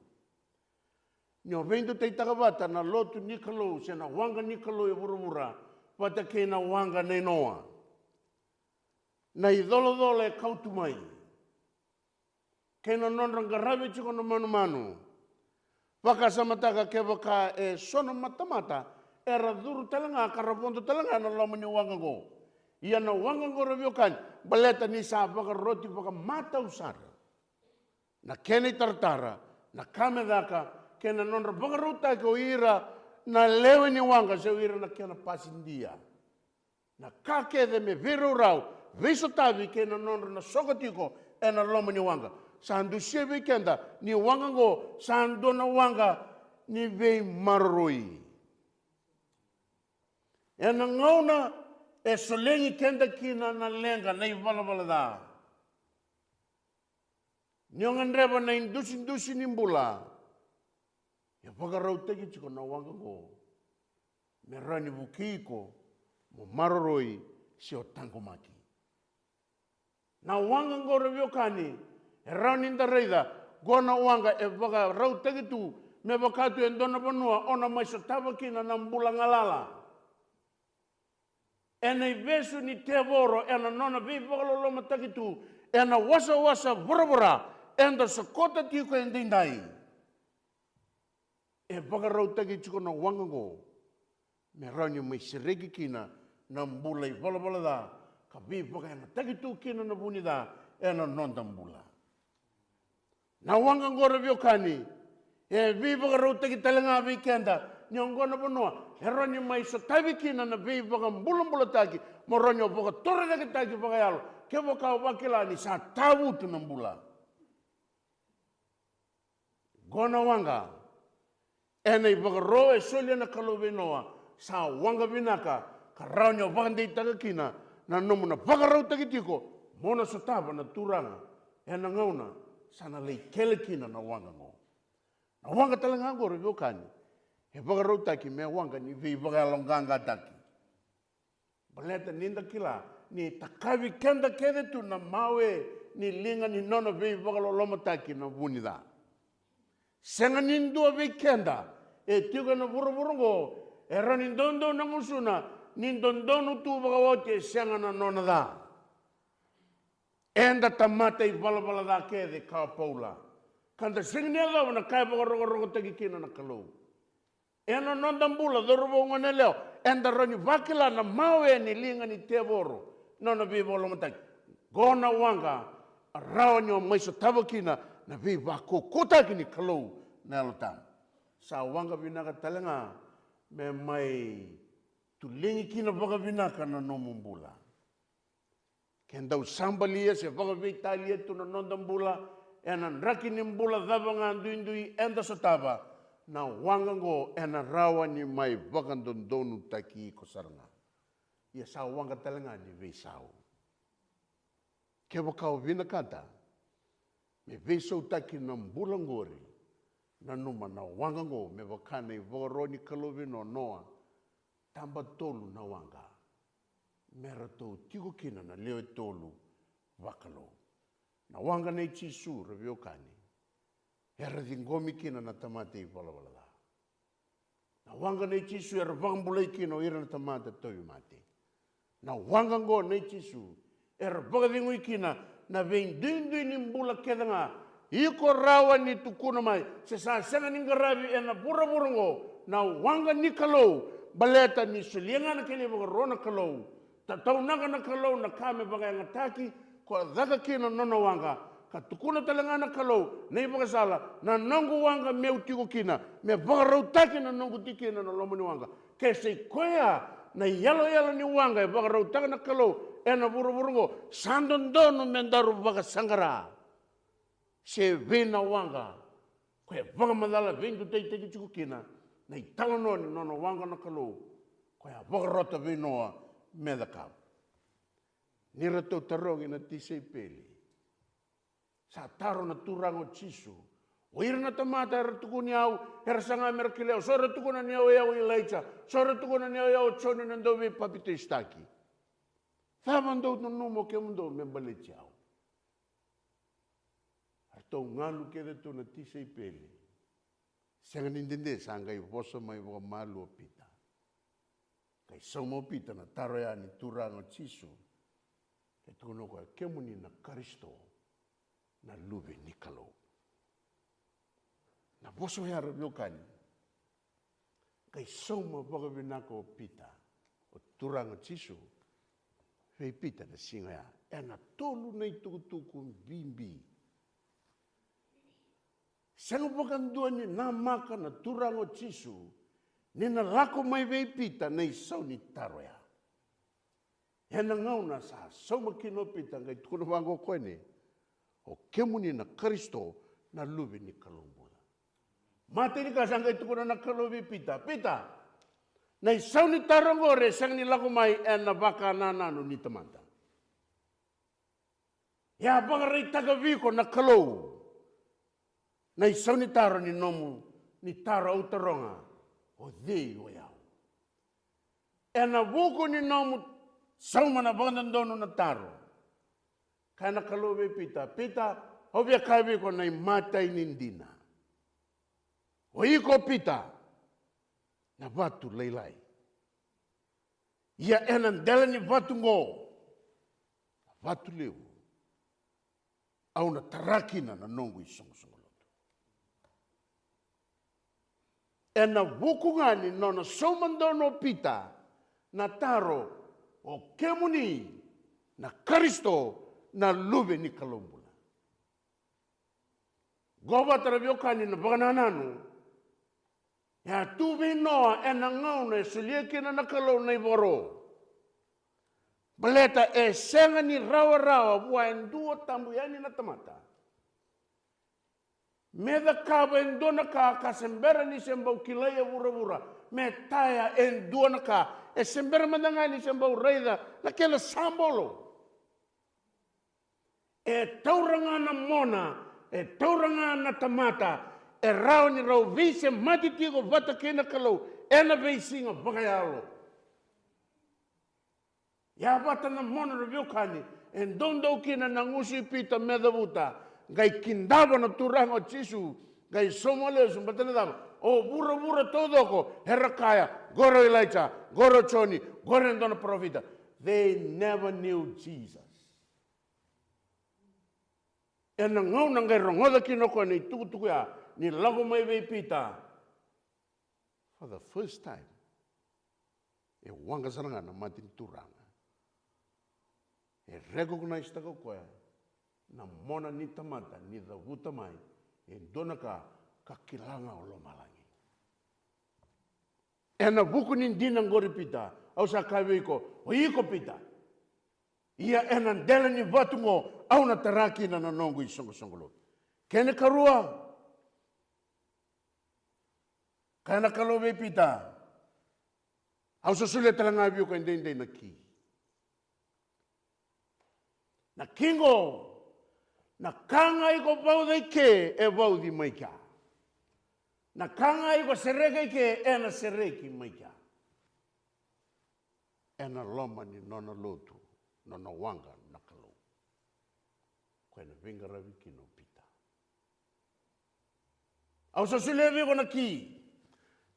Speaker 5: Nio vendu tei takabata na lotu ni kalau. Se na wanga ni kalau e vura. Pata ke na wanga ne noa. Na i dolo e kautumai. Ke na nona ngarabe chiko na manu. Waka samataka ke waka e sono matamata. Era duru talanga karapondo talanga na loma ni wanga go. Ia na wanga go raviokan. Baleta ni sa waka roti waka mata usara. Na kene tartara. Na kame daka. Kena nonra waka rota ko ira. Na lewe ni wanga se ira na kena pasindia. Na kake de me vero rau. Viso tavi kena nonra na sokotiko. E na loma ni wanga. Sandu sebe kenda ni wanga go sandu na wanga ni vei maroi. E na ngauna e solengi kenda kina na lenga na i vala da. Nyongan reba na indusi nimbula. E pagarau teki chiko na wanga go. Me rani bukiko mo maroi si o tangomaki. Na wanga go reviokani. E rauninda reida, gona wanga e waka rau tegitu, me wakatu e dona panua, ona mai sa tabakina na mbula ngalala. E nei vesu ni te voro, e na nona vei wakaloloma tegitu, e na wasa vura, e nda sa kota tiko e ndindai. E waka rau tegitu na wanga go, me rauni mai siregi kina, na mbula i vala da, ka vei waka e na tegitu kina na vuni da, e na nonda mbula. Na wanga ngora viokani. E viva ka rauta ki talanga vikenda. Nyongona panua. E ronyo mai sa tavikina na viva ka mbula taki. Mo ronyo boka torre ki taki pakayalo. Ke boka wakila ni sa tawu tu na mbula. Gona wanga. E nei baka roa e solia na kalove noa. Sa wanga vinaka. Ka ronyo wakandei takakina. Na nomu na baka rauta ki tiko. Mona sa taba na turanga. E na ngauna. Sana lei kelekina na wanga ngo. Na wanga talanga ngo reviokani. E wakarau taki mea wanga ni vei wakalonganga taki. Baleta ninda kila. Ni takavi kenda kede tu na mawe. Ni linga ni nona vei wakaloloma taki na vunida. Senga nindua vei kenda. E tiuka na vuruvurungo. E ranindondo na ngusuna. Nindondono tu wakawote senga na nona da. Enda tamata i vala da kede ka paula. Kanda singnela wana kai rogo teki kina na kalau. Ena nondambula dorobo ngone leo. Enda roni wakila na mawe ni linga ni tevoro. Nona vi volo mataki. Gona wanga raonyo maiso tabakina na vi wako kotaki ni kalau na elotam. Sa wanga vinaka talenga me mai tulingi kina waka vinaka na nomumbula. Kenda usambalia se waka vitalia tu na nondambula. Enan raki nimbula dhabanga ndui enda sotaba. na wangango ena rawa ni mai vakandondonu taki ko saranga. Ia sa wanga talenga ni veisau. Ke wakau vina kata, me veisau taki na mbulangori, na numa na wangango me wakana i vagaroni kalovino noa, tamba tolu na wanga. Mera tau tigo kina na leo tolu wakalo. Na wanga nei chisu raviokani. Era dingomi kina na tamate i valawala. Na wanga nei chisu era vangambulai kina o ira na tamate toyu mate. Na wanga ngo nei chisu era vagadingui kina na vein duindui ni mbula kedanga. Iko rawa ni tukuna mai. Se sa senga ningarabi ena pura-pura ngo. Na wanga ni kalau. Baleta ni sulianga na kini vagarona kalau. Tatau naga na kalau na kame bagai ngataki. Ko daga kina nona wanga. Ka tukuna talanga na kalau. Nei bagasala. Na nongu wanga meu tigo kina. Me bagarautaki na nongu tikina na lomoni wanga. Ke se koea. Na yalo ni wanga. E bagarautaki na kalau. Ena buru-burungo. Sandondono mendaru bagasangara. Se vena wanga. Koe bagamadala vendu teiteki tigo kina. Na italono ni nona wanga na kalau. Koe bagarota venoa. Medakau. Nira tau tarongi na tisei peli. Sa taro na turango chisu. O ira na tamata era tukuni au. Era sanga merakileo. Sora tukuna ni au iau ilaicha. Sora tukuna ni au iau choni na ndovi papite istaki. Thavandou no numo ke mundo me baleti au. Artou ngalu ke de tu na tisei peli. Sanga nindende sanga i vosa mai voga malu o pita. Kai somo pita na taro ya ni turango chisu. E tukuno koe kemuni na Karisto na luve ni kalau. Na boso hea rabiokani. Kai somo voga vinako o pita. O turango chisu. Hei pita na singa ya. E na tolu nei tukutuku bimbi. Sanga wakandua ni na maka na turango chisu. Nina lako mai vei pita nei sau ni taro ya. E na ngau na sa sauma kino pita ngai tukuna wango koe ne. O kemuni na Karisto na luve ni kalombola. Mate ni ka sangai tukuna na kalovi pita. Pita. Nei sau ni taro ngore sang ni lako mai e na baka nanano ni tamanta. Ya baka rei tagaviko na kalou. Nei sau ni taro ni nomu ni taro au taronga. O dhei o iau. E na vuku ni nomu sauma na bandandono na taro. Kai na kalove pita. Pita, hobia kaiwe ko nei matai nindina. O iko pita. Na vatu leilai. Ia enan dela ni vatu ngo. Vatu leu. Au na tarakina na nongu i songo-songo. E na wukungani no na somandono pita na taro o kemuni na Karisto na luve ni kalombula. Goba tarabiokani na baganananu ya tuve noa e na ngauna e suliekina na kalou na iboro. Baleta e senga ni rawa-rawa bua endua tambuyani na tamata. Meda kaba endona ka sembera ni sembau kilaya vura-vura. Me taya endona ka e sembera mandanga ni sembau reida lakela sambolo. E tauranga na mona, e tauranga na tamata, e rao ni rao vise matitigo vata kena kalau, e na veisinga vakayalo. Ya vata na mona raviokani, endondo kina nangusi pita medavuta, gai kindava na turango chisu, gai somole sumbatana dava. O bura todo ko Herakaya, goro Elijah, goro Choni, goro endona profita. They never knew Jesus. E na ngau na ngai rongoda kino ko ni tuku ya, ni lago mai vei pita. For the first time, e wanga saranga na matin turanga. E recognize tako koe, na mona ni tamata, ni da vuta mai, e dona ka kilanga o lo malangi. E na vuku ni dina ngori pita, au sa kaiwe iko, o iko pita. Ia e na ndela ni vatu ngo, au na taraki na nanongo i songo-songolo. Kene karua, Kana kalau be pita. Au susule talanga biu ka indei na ki. Na kingo. Na kanga i ko pau dei ke e vau di maika. Na kanga i ko sereke ke e na sereki maika. E na loma ni nona lotu, nona wanga na kalau. Koe na venga ravi ki no pita. Au susule biu ko na ki.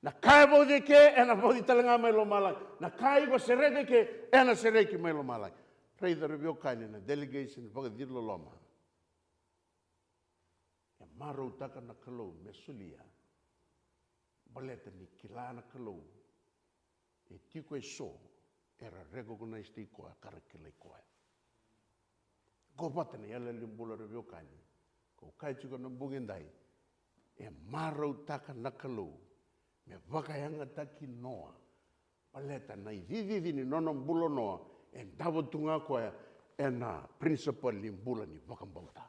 Speaker 5: Na kai vau di ke e na vau di talanga mai lo malai. Na kai ko sereke ke e na sereki mai lo malai. Pray the review kaini na delegation vaga dirlo loma. E marau taka na kalau me sulia. Baleta ni kila na kalau. E tiko e so. Era recognize ti koa karakile koa. Ko patana yala limbula review kaini. Ko kai chuka na bugendai. E marau taka na kalau. Me wakayanga taki noa. Paleta na ididi ni nona mbulo noa. E dawa tunga koe e na principal limbula ni wakambauta.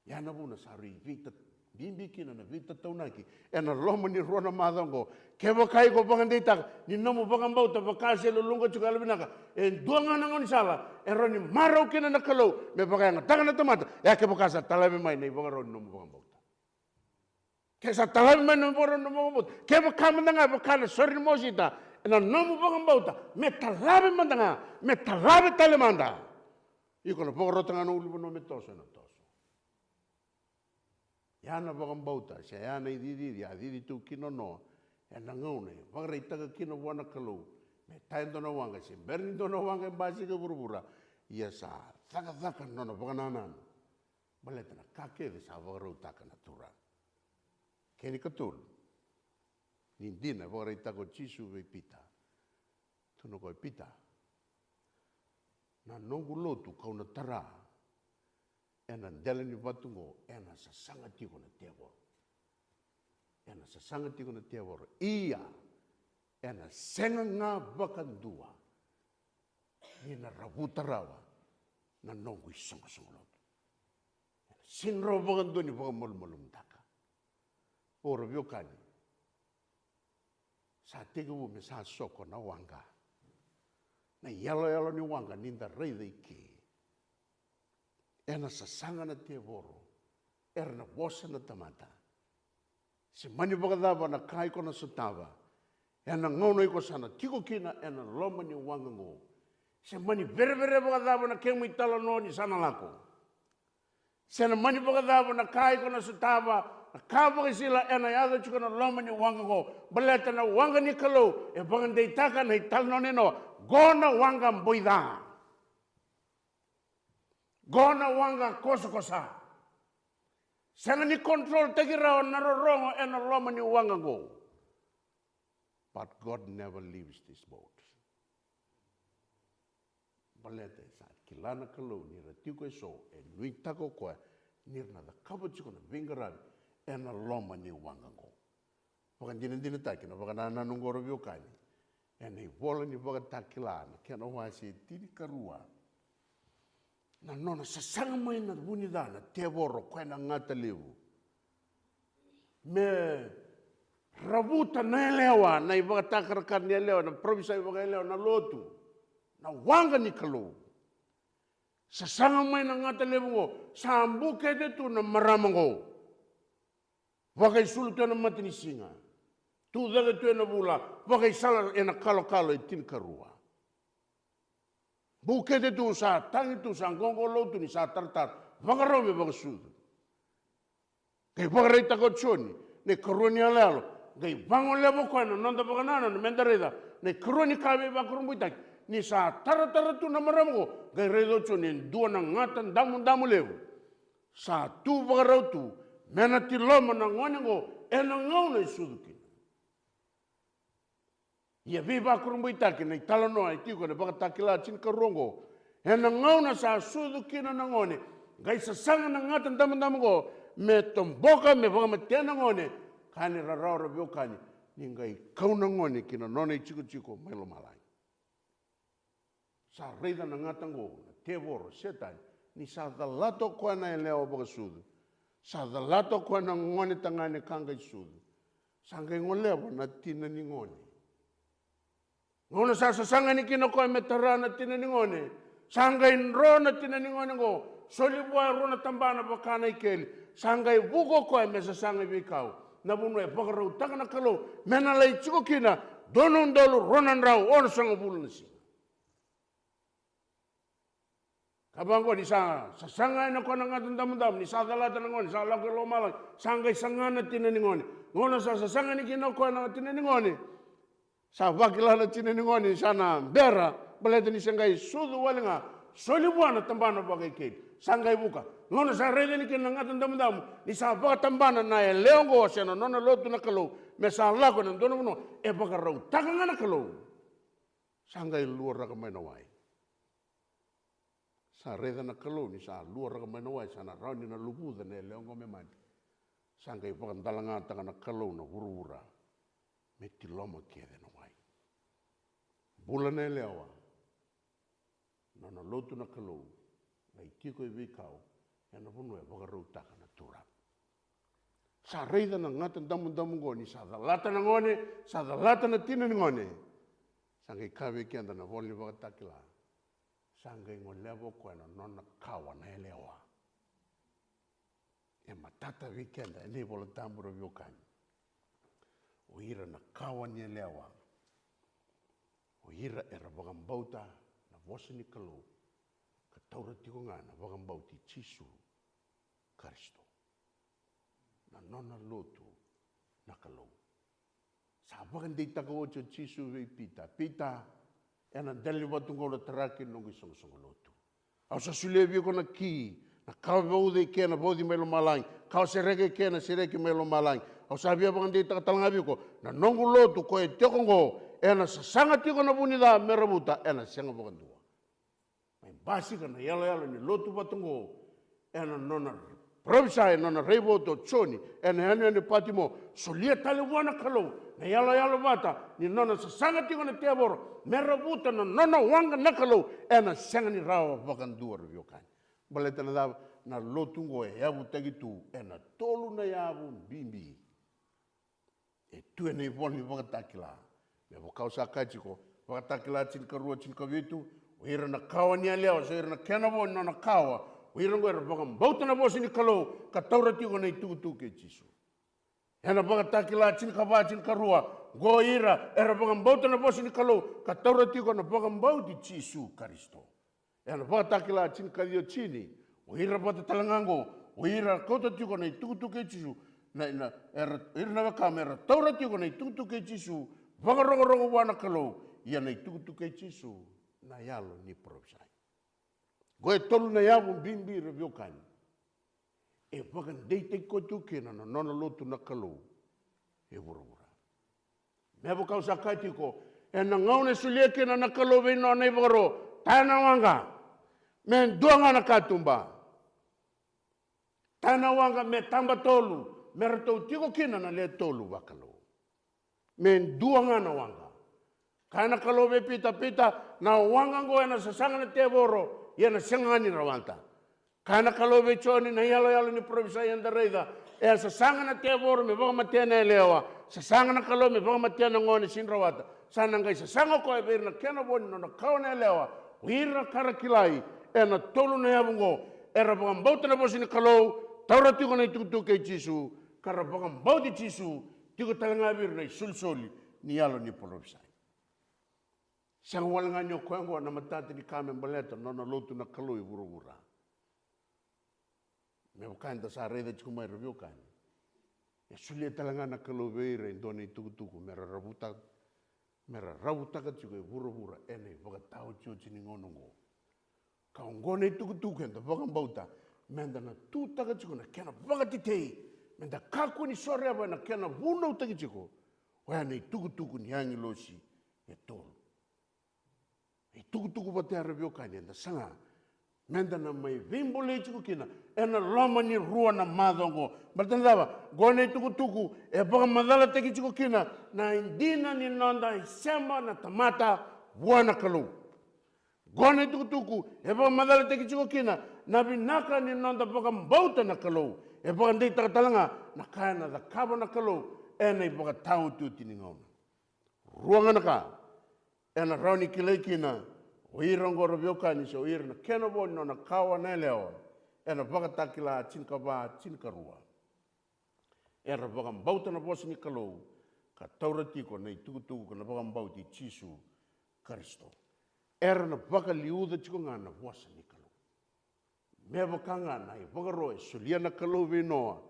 Speaker 5: Yana vuna sari vita bimbikina na vita taunaki. E na loma ni rona madongo. Ke wakai ko pangandita ni nomu wakambauta wakase lulunga chuka alabinaka. E duanga nangon sala. E roni marau kina na kalau. Me wakayanga taka na tamata. E ke wakasa talabe mai na iwangaroni nomu wakambauta. Ke sa talabe mai na iwangaroni nomu wakambauta. Ke wakamandanga wakana sori mosita. Na nomu wakambauta, me talabe mandanga, me talabe talemanda. Iko na pokorotanga no ulipo no me toso na toso. Yana wakambauta, siya yana ididi, adidi tu kino no, e nangaune, wakareitaga kino wana kalau, me tayo na wanga, si berni na wanga basi ka burubura, iya sa thaka no na wakananan. Baleta na kakele sa wakarautaka na tura. Keni katul. Nindina wakareitago chisu ve pita. Tuno koe pita. Na nongu lotu kau na tara. Ena deleni watungo. Ena sasanga tiko na tewa. Ena sasanga tiko na tewa. Ia. Ena senga ngā wakandua. Ena rawutarawa. Na nongu isonga lotu. Ena sinro wakandua ni wakamolumolu mtaka. Ora viokani. Sa tegawu me sa soko na wanga. Na yalo ni wanga ninda reida iki. Ena sasanga na te voro. Era na wosa na tamata. Se mani wakadava na kai ko na sutawa. Ena ngono iko sana tiko kina ena loma ni wanga ngo. Se mani vere wakadava na kemu itala no ni sana lako. Se na mani wakadava na kai ko na sutawa. Kava sila ena yada chuka na loma ni wanga ngo. Baleta na wanga ni kalau. E pangandei taka na ital no neno. Gona wanga mboida. Gona wanga kosa. Sanga ni control tegirao narorongo ena loma ni wanga ngo. But God never leaves this boat. Baleta sa kilana kalau ni ratiko so. E nui tako koe. Nirna da kava chuka na vingarabi. Ena loma ni wanga ngo. Wakan dina taki na wakan ananungoro viokani. Ena i vola ni wakan takilana. Kena wasi tiri karua. Na nona sasanga mai na bunidana. Te voro koe na ngata lewu. Me rabuta na elewa. Na i wakan takarakar ni elewa. Na provisa i wakan elewa na lotu. Na wanga ni kalau. Sasanga mai na ngata lewu ngo. Sambu kete tu na marama ngo. Wakai sulu tu na matini singa. Tu daga tu na bula. Wakai sala ena kalo e tin karua. Bukete tu sa tangi tu sa ngongo lo tu ni sa tartar. Wakarau me wakasudu. Kay wakarai tako choni. Ne karua ni alalo. Kay wango lebo koe na nonda wakanana na mendareda. Ne karua ni kawe wakarumbuitak. Ni sa tara tu na maramu. Kay redo choni dua na ngatan damu lebo. Sa tu wakarau tu. Mena ti loma na ngone ngo, e na ngauna i suduki. Ia viva kurumbuitaki na itala noa i tiko na baka takila chinka rongo. E na ngauna sa suduki na ngone, gai sa sanga na ngatan damu ngo, me tomboka me baka matena ngone, kani raraura viokani, ni ngai kauna ngone kina nona i chiko mailo malai. Sa reida na ngatan ngo, te voro, setai, ni sa dalato koe na e leo baka sudu. Sa dalato ko na ngone tangane kanga isudu. Sangay ngolewa na tina ni ngone. Ngono sa sanga ni kinoko metara na tina ni ngone. Sangay ro na tina ni ngone ngo. Soli buwa ro na tambana bakana ikeli. Sangay buko ko me sa sangay bikau. Nabuno e pagarau taka na kalo. Mena lai chiko kina. Donon dolu ronan rau. Ono sanga bulu nasi. Kabangko di sa sangay na ko na nga tundam-dam ni sa dalata na ngone sa lako lomalang sangay sangana tinani ngone ngono sa sangay ni kinoko na tinani ngone sa wakila na tinani ngone sana bera balete ni sangay sudu walinga soli buana tambana bagay kid sangay buka ngono sa rede ni kinanga tundam-dam ni sa baka tambana na leongo sena nona lotu na kalo me sa lako na dono no e baka rau takanga na kalo sangay luar ka mainawai. Sa reda na kalau ni sa luar ka manawai sa na rauni na lupuda na leongo me mandi. Sangkai pakandalanga tanga na kalau na huru-hura. Me tiloma kiede na wai. Bula na lewa. Na lotu na kalau. Na ikiko i vikau. Ya na punu e pakarutaka na turap. Sa reda na ngatan damu-damu ngoni. Sa dalata na ngone. Sa dalata na tina ni ngone. Sangkai kawe kianda na voli pakatakila. Sangay ngolevo ko na nona kawa na elewa. E matata weekend e nebolo tamburo yokan. O ira na kawa ni elewa. O ira era bagambauta na vosa ni kalau. Ka taura tiko nga na bagambauti Jisu Kristo. Na nona lotu na kalau. Sa bagandei taka ocho Jisu vei pita. Pita. Ena dali watu ngola taraki nungu songo lotu. Au sa sulevi ko na ki, na kau baude ke na baudi melo malang, kau sereke ke na sereke melo malang. Au sa bia bangandi takatalanga ko na nungu lotu ko e teko ngo, ena sa sanga tiko na bunida merabuta, ena senga bangandua. Mai basi ka na yala ni lotu watu ngo, ena nona provisai nona reiboto choni, ena ene patimo, solia tale wana kalau, na yala bata, ni nona sa sanga tiko na teaboro, merabuta na nona wanga nakalo ena senga ni rawa vakandua reviokan. Baleta na lotu ngo e yabu tagitu ena tolu na yabu bimbi. E tu ene ivoni vakatakila. Me vakau sa kachiko, vakatakila chinkarua chinkavitu, uira na kawa ni alea, so ira na kenavo nona kawa, uira ngo era vakambauta na vosi ni kalo, ka taura tiko na itukutu ke Jisu. Ena vakatakila chinkarua, go ira era bagambauta na vosi ni kalau ka taura tiko na bagambauti Jisu Kristo. Ena vakatakila chinkadio chini, o ira bata talangango, o ira kota tiko na itukutuke Jisu, na ira na kamera taura tiko na itukutuke Jisu, vagarogo wana kalau ia na itukutuke Jisu na yalo ni provisai. Go e tolu na yabu bimbi reviokan. E vakandei te kotuke na nona lotu na kalau e vura. Mebo kau sakati ko, e na ngaune sulieke na nakalobe no na ibaro, tana wanga, men duanga na katumba. Tana wanga me tamba tolu, merato tiko kina na le tolu wakalo. Men duanga na wanga. Kana kalobe pita na wanga ngo na sasanga na teboro, ia na sangani rawanta. Kana kalobe choni na yalo ni provisai anda reida, e sasanga na teboro me baka matena elewa. Sasanga na kalau me baka matena ngone sinrawata. Sana ngai sasanga ko e na kena boni no na kauna elewa. Wira karakilai e na tolu na yabungo. Era baka mbauta na bosi ni kalau taura tiko na itukutu ke Jisu. Kara baka mbauti Jisu tiko talanga bir na sulsoli ni yalo ni provisai. Sang walanga nyo kwengo na matati ni kame mbaleta no na lotu na kalau i vura. Me wakanda sa reda chikumai review kan. Ya sulia talanga na kalau veira indone tuku mera rabuta ka chiku vura ene baka tau chiu chini ngonongo. Kau ngone tuku enda baka mbauta menda na tu taka chiku na kena baka titei menda kaku ni sore aba na kena vuna utaki chiku. Waya na tuku ni hangi losi e tolu. E tuku batea review kan enda sanga menda na mai vimbole chiku kina ena lama ni rua na madongo bertandava gone tuku e baka madala teki chiku kina na indina ni nonda sema na tamata buana kalau gone tuku e baka madala teki chiku kina na binaka ni nonda baka mbauta na kalau E baka ndei takatalanga, na kaya na da kaba na kalau, e nei baka tau tu tini ngauna. Ruanga na ka, e na rauni kileikina, o ira ngoro biokani se o ira na kena boni no na kawa na leo, e na baka takila tinka ba, tinka rua. E na baka mbauta na bosi ni kalau, ka taura tiko nei tukutuku ka na baka mbauti Jisu Kristo. E na baka liuda tiko ngā na bosi ni kalau. Mea wakanga na i wakaroe, sulia na kalau vinoa.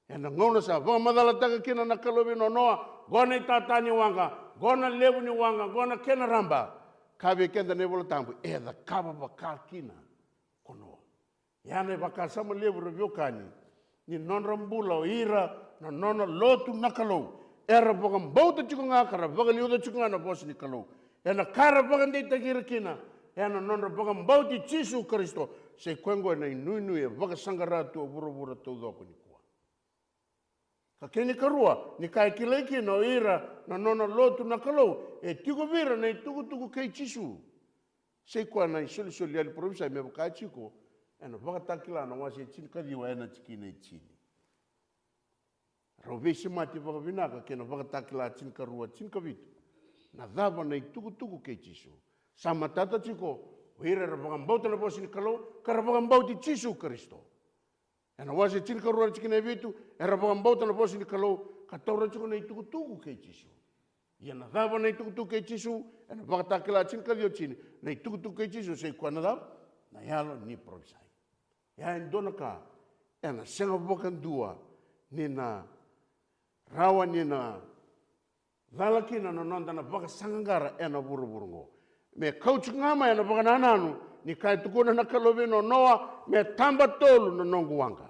Speaker 5: E na ngona sa, waka madala taka kina na kalau vinoa noa, gona i tātani wanga, gona lewu ni wanga, gona kena ramba. Kawe kenda ne wala tampu, e da kaba waka kina konoa. E ane waka sama lewu reviokani, ni non rambula o ira, na nona lotu na kalau. E ra waka mbauta tiko ngā kara, waka liuda tiko ngā na bosi ni kalau. E na kara waka ndei takira kina, e na nona waka mbauti Jisu Kristo, se kwengo na nui e waka sangaratu o vura tau doko ni kua. Ka keni karua, ni kai kileiki no ira na nona lotu na kalau, e tiko vira na tuku kei Jisu. Se kua na soli ali provisa e me waka chiko, e na waka takila na wasi e chini kariwa e na tiki na chini. Rau vesi mati waka vinaka ke na waka takila chini karua chini kavitu. Na dhava na tuku kei Jisu. Sama tata chiko, Hira rapagambauta na bosi ni kalau, karapagambauti Jisu Kristo. E na wasi chini karua chiki na vitu, e rapagambauta na bosi ni kalau, kataura chiko na itukutuku kei Jisu. Ia na dhava na itukutuku kei Jisu, e na wakatakila chini kalio chini, na itukutuku kei Jisu, se kua na dhava, na yalo ni provisai. Ia indona ka, e na senga wakandua, ni na rawa ni na dhalakina na nonda na wakasangangara, e na vuruvurungo. Me kautu ngama ya na pakanananu, ni kai tukuna na kalovino noa, me tamba tolu na nongu wanga.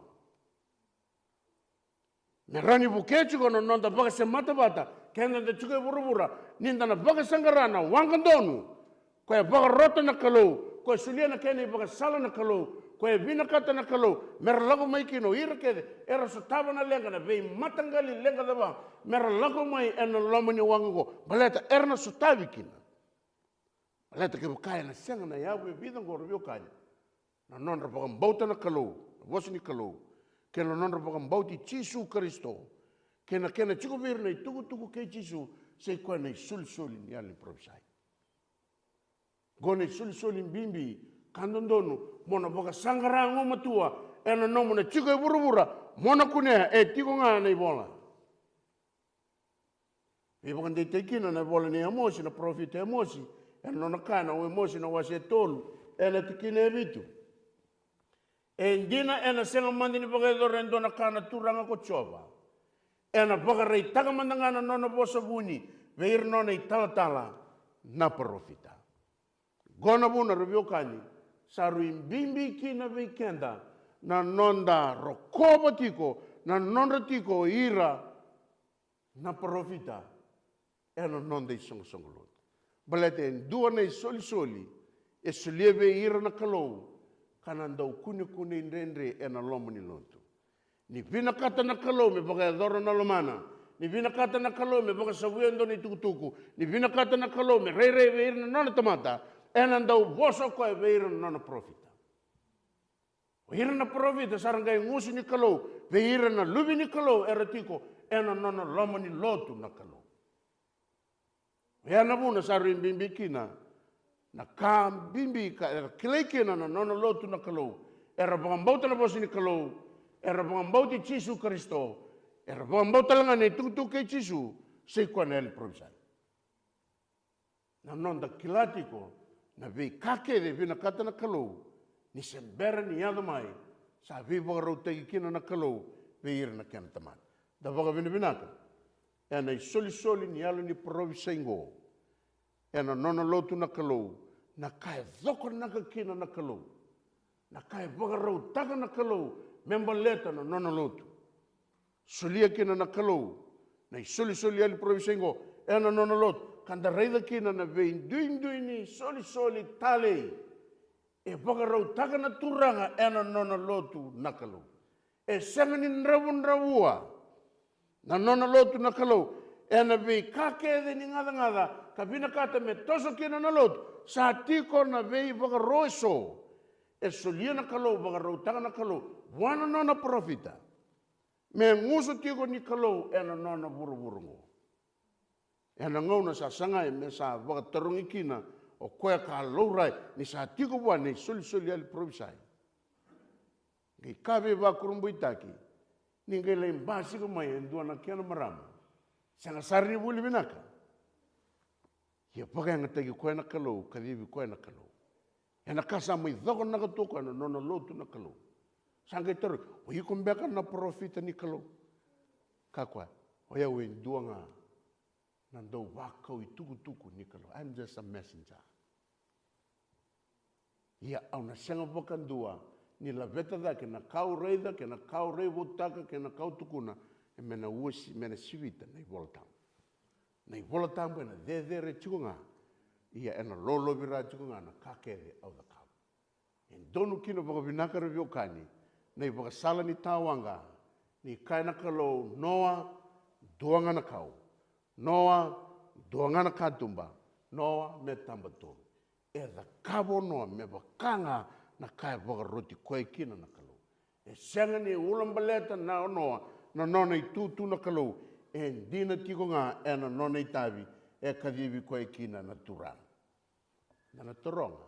Speaker 5: Me rani bukechuko na nonda baka se matabata, kenda de chuke burubura, ninda na baka sangarana, wanga donu, kwa baka rota na kalau, kwa sulia na kene baka sala na kalau, kwa vina kata na kalau, mera lago mai kino, ira kede, era sotaba na lenga na vei matangali lenga daba, mera lago mai ena lomani wanga go, baleta erna sotavi kina. Leta ke kaya na senga na yawe vida ngoro vio kaya. Na non rapagambauta na kalau, vosi ni kalau. Ke na non rapagambauti Jisu Kristo. Ke na kena chiko vir na tuku ke Jisu, se kwa na suli ni ali provisai. Gone suli bimbi, kandondonu, mona baka sangara ngomatua, e na nomo na chiko e burubura, mona kunea e tiko ngā na ibola. E baka ndei teikina na ibola ni amosi, na profita amosi, e nona kana o emosi na wase tolu, e na tikine e vitu. E ndina e na senga mandi ni baka rendo na kana turanga ko chova. E na baka rei taka mandangana nona bosa buni, veir nona i tala na profita. Gona buna revio kani, saru imbimbi kina veikenda, na nonda rokoba tiko, na nonda tiko ira na profita, e na nonda i songo. Balete dua nei soli, e solieve ira na kalau, kanandau kune indendre e na lomo ni lontu. Ni vina kata na kalau me baka doro na lomana, ni vina kata na kalau me baka sabuendo ni tukutuku, ni vina kata na kalau me rei veira na nona tamata, e nandau boso koe veira na nona profita. O ira na profita sarangai ngusi ni kalau, veira na lubi ni kalau e ratiko, e na nona lomo ni lotu na kalau. Ea na muna sa rin bimbi kina, na ka bimbi ka era kileikina na nona lotu na kalau, era pangambauta na bosi ni kalau, era pangambauti Jisu Kristo, era pangambauta langa ni tukutuku kei Jisu, se kua na eli provisai. Na nonda kilatiko, na vei kake de vina kata na kalau, ni sembera ni yada mai, sa vei wakarau tegi kina na kalau, vei ira na kena taman. Da waka vina vinaka. E na soli ni alo ni provisai ngo. E na nona lotu na kalau, na kai dhoko naka kina na kalau, na kai wakarau taka na kalau, memba leta na nona lotu. Solia kina na kalau, na soli ali provisai ngo, e na nona lotu, kanda reida kina na vei ndui ni soli tale, e wakarau taka na turanga, e na nona lotu na kalau. E senga ni nravua, na nona lotu na kalau, e na vei kake de ni ngada, ka vina kata me toso kina na lotu, sa tiko na vei wakaroeso, e solia na kalau, wakarau taka na kalau, wana nona profita, Me ngusu tiko ni kalau ena nona buru-burungo. Ena ngau na sa sangai me sa wakatarungi kina o koe ka laurai ni sa tiko wa ni soli ali provisai. Ngai kawe wa kurumbu itaki. Ni ngai lai mbasi ko mai endua na kiana marama. Sanga sari ni buli binaka. Ia pakai ngatagi koe na kalau, kadivi koe na kalau. Ena kasa mai dhoko na katoko ana nona lotu na kalau. Sanga itaru, o hiko mbeka na profita ni kalau. Kakwa, o ia ue endua nga. Nandau wakau I tuku ni kalau. I'm just a messenger. Ia au na senga wakandua. Ni la veta da ke na kau reida, ke na kau rei wotaka, ke na kau tukuna. E mena uasi, mena sivita na I volatang. Na I volatang pena re chukunga. Ia ena lolo vira chukunga na kakere au da kau. En donu kino wakavinaka revio kani. Na I wakasala ni tawanga. Ni kaina kalau noa duanga na kau. Noa duanga na katumba. Noa me tambaton. E da kabo noa me wakanga na kai wakaroti koe kina na kalau. E senga ni ulambaleta na noa na nona I tutu na kalau. E dina tiko ngā e na nona I tavi e kadivi koe kina na turang. Na toronga.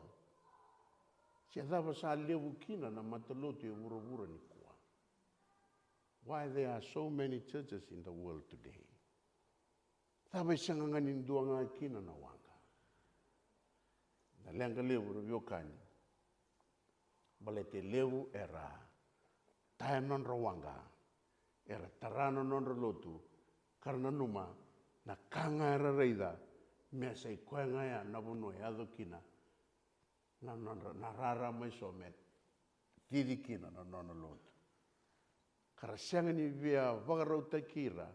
Speaker 5: Sia dava sa lewu kina na matalotu e ura ni kua. Why there are so many churches in the world today? Dava isanga ngani ndua ngā kina na wanga. Na lenga lewu revio kani. Bale te lewu era tae non rawanga. Era tarana non lotu. Karena numa na kanga era reida. Mea sei koe ngaya na vono e ado kina. Na rara mai so me tidi kina na nona lotu. Kara sianga ni via wakarauta kira.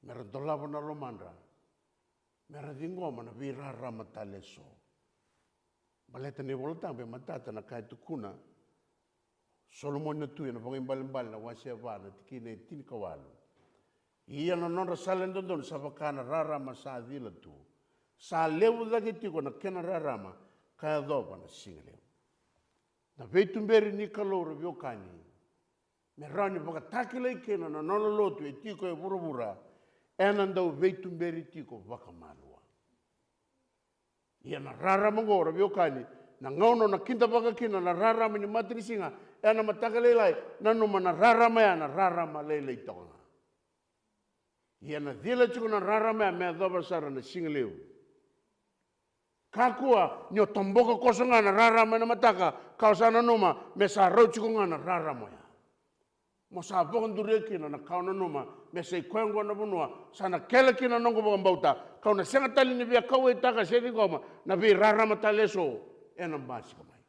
Speaker 5: Mera dolava na romandra. Mera dingoma na vira rama tale so. Baleta ni volotang pe matata na kai tukuna. Solomon na tuya na pangin balimbali na wasia vana tikine tini kawalu. Ia na nonra salen dondon sa vakana rarama sa adila tu. Sa lewu lagi tiko na kena rarama kaya doba na singaleu. Na veitumberi ni kalora viokani. Me rani baka takilai kena na nona lotu e tiko e burubura. Enandau veitumberi tiko vaka malua. Ia na rarama ngora viokani. Na ngauno na kinta baka kina na rarama ni matri singa. Ena matakalelai na numa na rarama ya na rarama lelei tonga. Ia na dhila chuku na rarama mea doba sara na singaleu. Kakua nyo tomboka kosonga na rarama na mataka kau sana numa me sa rau chuku na rarama ya. Mo sa bokan dureki na kau na numa me sa ikuengo na bunua sana kele kina nongo bokan bauta kau na senga tali ni via kau e taka sedi goma na vi rarama taleso ena mbasi kamai.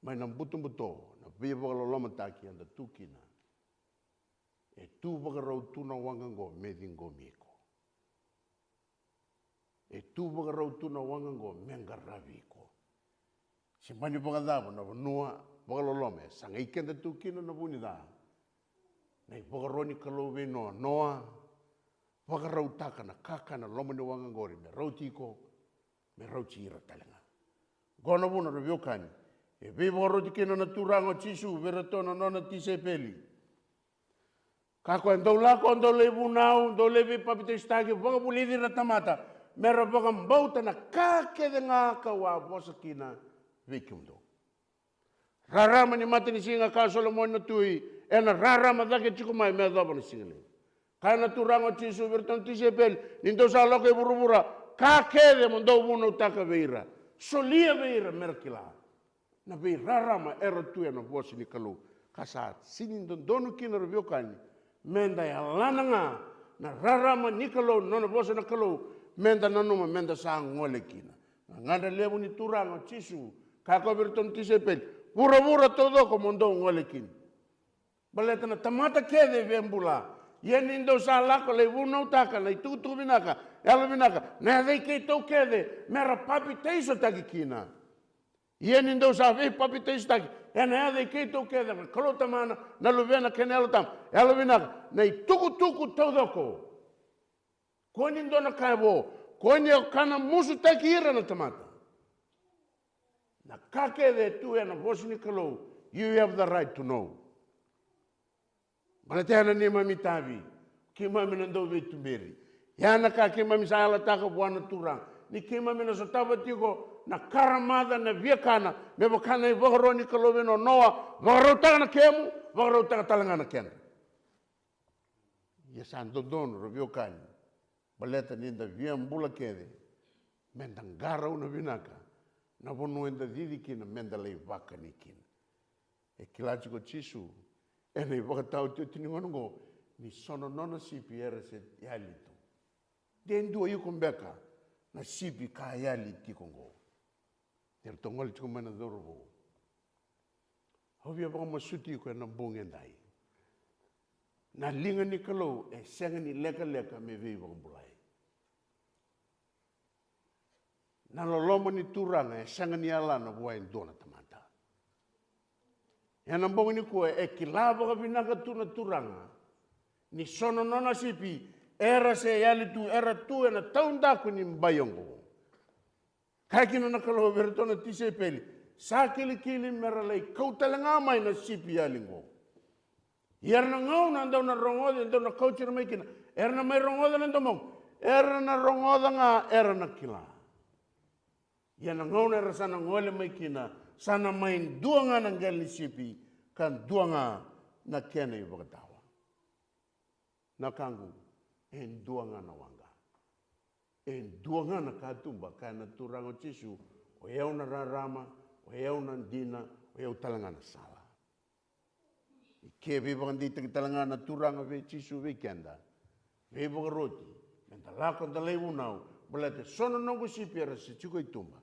Speaker 5: Mai na buto na via bokaloloma taki anda tukina. E tu wakarau tuna wangango medingo miko. E tu wakarau tuna wangango mengaraviko. Si mani wakadabo na vanua wakalolome sanga ikenda tu kina na punida. Na wakaroni kalove noa wakarau taka na kaka na loma ni wangangori me rautiko me rauchira talenga. Gona vuna raviokani. E viva waroti kina na turango chisu veratona nona tise peli. Kako ndau lako ndau levu nau ndau levi papite stagi boga bulidi ratamata mera boga mbauta na kake de ngaka wa bosakina vikimdo rarama ni mati ni singa ka Solomon na tui ena rarama dake chikumai me doba ni singale kana turango chisu verton tisepel nindo sa loko e burubura kake de mondo buno taka veira solia veira merkila na ve rarama ero tui na bosi ni kalu kasa sinin donu kina raviokani menda ya lananga na rarama nikalo nona bosa na kalau menda nanuma menda sa ngole kina nganda lebu ni turanga chisu kako berton tisepel pura todo como ndo ngole kina baleta na tamata kede vembula yenindo sa lako lebu no taka le tutu binaka ela binaka na dei ke to kede mera papi teiso taki kina yenindo sa ve papi teiso taki ena de que to queda colota mana na luvena kenelo tam ela vina nei tuku todoko konindo na kaibo konyo kana musu takira na tamata na kake de tu ena bosni kalo you have the right to know Malatena ni mami tavi. Ke mami nando vetu meri. Yana ka ke mami sala taka buana turang. Ni ke mami na sotava tiko na karamada na viakana. Me wakana I vakaroni kalobe no noa. Vakarotaka na kemu. Vakarotaka talanga na kena. Ia san dondon rovio kani. Baleta ninda viambula kede. Mendangara una vinaka. Na vonu enda didikina menda lei vaka nikina. E kilachiko chisu. E nei wakatau te tiningonongo. Ni sono nona sipi era se yalito. Dendua yuko mbeka. Na sipi ka yali tikongo. Tel tongol chiko mana dorogo. Hovia baka masuti ko na bongendai. Na linga ni kalau senga ni leka me vei baka bulai. Na loloma ni turanga senga ni ala na buain dona tamata. Yana bongi ni ko kilaba ka binaka tuna turanga. Ni sono nona sipi era se yali tu era tu na taunda ko ni mbayongo. Kakina na kalau bertona tise peli. Sakili meralai kau talanga mai na sipi yalingo. Yerna ngau na ndau na rongoda ndau na coach na kina. Erna mai rongoda na ndau. Erna rongoda nga erna kila. Yerna ngau na rasana ngole mai kina. Sana main duanga na ngali sipi kan duanga na kena I wakatawa. Na kangu en duanga na wanga. En duanga na katumba kana turango chisu o eu na rarama, o eu na dina, o eu talanga na sala. Ke viva ndita ki talanga na turanga ve chisu ve kenda. Ve roti. Menta lako da lei unau. Balete sono nongo sipiera se chiko itumba.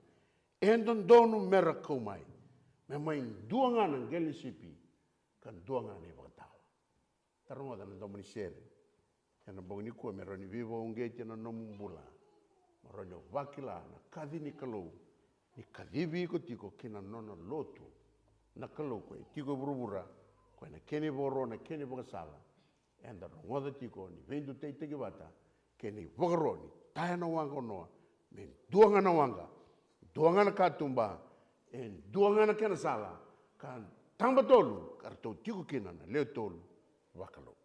Speaker 5: Endon donu mera kaumai. Me main duanga na ngeli sipi. Kan duanga ne wakatawa. Tarongo da na domani sere. Yana bongi kua me roni viva ungeti na nomumbula. Maroni wakila na kadhi ni kalau. Ni kadhivi iko tiko kina nona lotu. Na kalau koe tiko burubura. Koe na kene voro na kene wakasala. Enda rongoda tiko ni vendu teiteki wata. Kene wakaro ni taia na wanga noa. Men duanga na wanga. Duanga na katumba. En duanga na kena sala. Kan tamba tolu. Kartou tiko kina na leo tolu. Wakalo.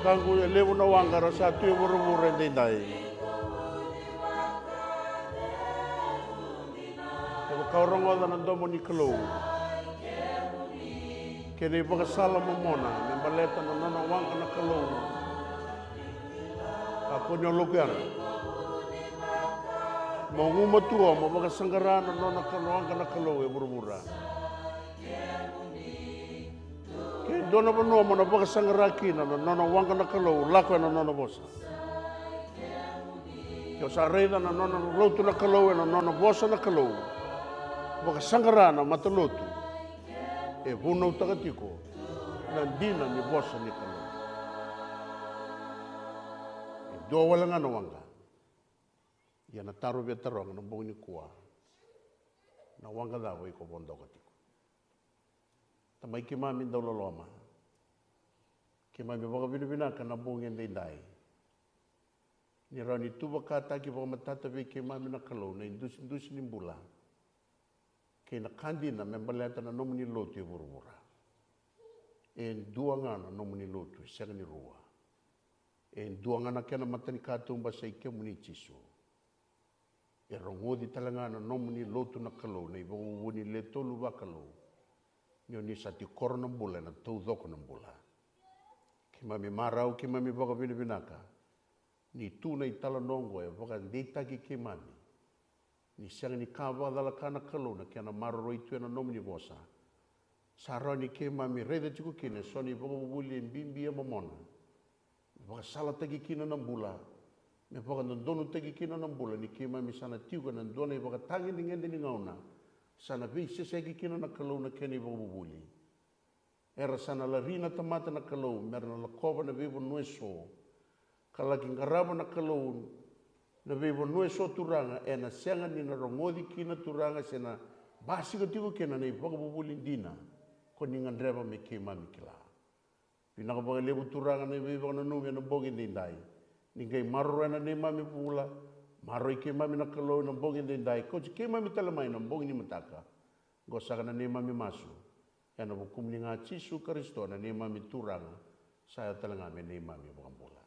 Speaker 5: Kangu e lewu na wangara sa tu e wura ndai. E kaurongo da na domo ni kalou. Ke ne baka sala mamona, me baleta na nona wanga na kalou. Ka konyo lukiana. Mo nguma tua, mo baka sangara na nona wanga na kalou e wura. Ke dona banoa mo na baka sangara kina na nona wanga na kalou, lako na nona bosa. Ke o sa reida na nona lotu na kalou e na nona bosa na kalou. Baka sangara na matalotu. E vunau tagatiko na dina ni bosa ni kalou. E dua walanga na wanga. Ia na taru via taronga na bongi ni kua. Na wanga dawa i ko bondo katiko. Tamai ki mami daula loma. Ki mami waka vinubinaka na bongi ndai. Ni rani tuba kata ki waka matata vi ki mami na kalou na indusi ni mbula. Ke na kandina me baleta na nomu ni lotu e wurwura. E dua ngana nomu ni lotu e sega ni rua. E dua ngana kena matani katumba sa ike muni chisu. E rongodi talangana nomu ni lotu na kalou na iwa uwuni le tolu wa kalou. Nyo ni sati koro na mbula na tau dhoko na mbula. Ke mami marau ke mami waka vinubinaka. Ni tu na itala nongo e waka ndeitaki ke mami. Ni sianga ni kawa dala kana kalou na kia na maroro itu na nomu ni bosa. Sara ni ke mami reda tiku kine so ni waka wuli mbimbi e mamona. Waka sala tagi kina na mbula. Me waka nandonu tagi kina na mbula ni ke mami sana tiuka na ndona i waka tangi ni ngende ni ngauna. Sana vei sesegi kina na kalou na kia ni waka wuli. Era sana la rina tamata na kalou mera na lakova na vivo nueso. Kalaki ngaraba na kalou na veiwa noe so turanga e na senga ni na rongodi kina turanga se na basi ka tiko kena na ipaka bubuli dina ko ni ngandreba me ke mami kila. Pinaka baka lebu turanga na veiwa na nunga na bogi ndai. Ni ngai marro na ne mami pula, marro i ke mami na kalou na bogi ndai. Ko ke mami talamai na bogi ni mataka. Gosaka na ne mami masu. E na bukum ni ngā Chisu Karisto na ne mami turanga. Saya talanga me ne mami wakambula.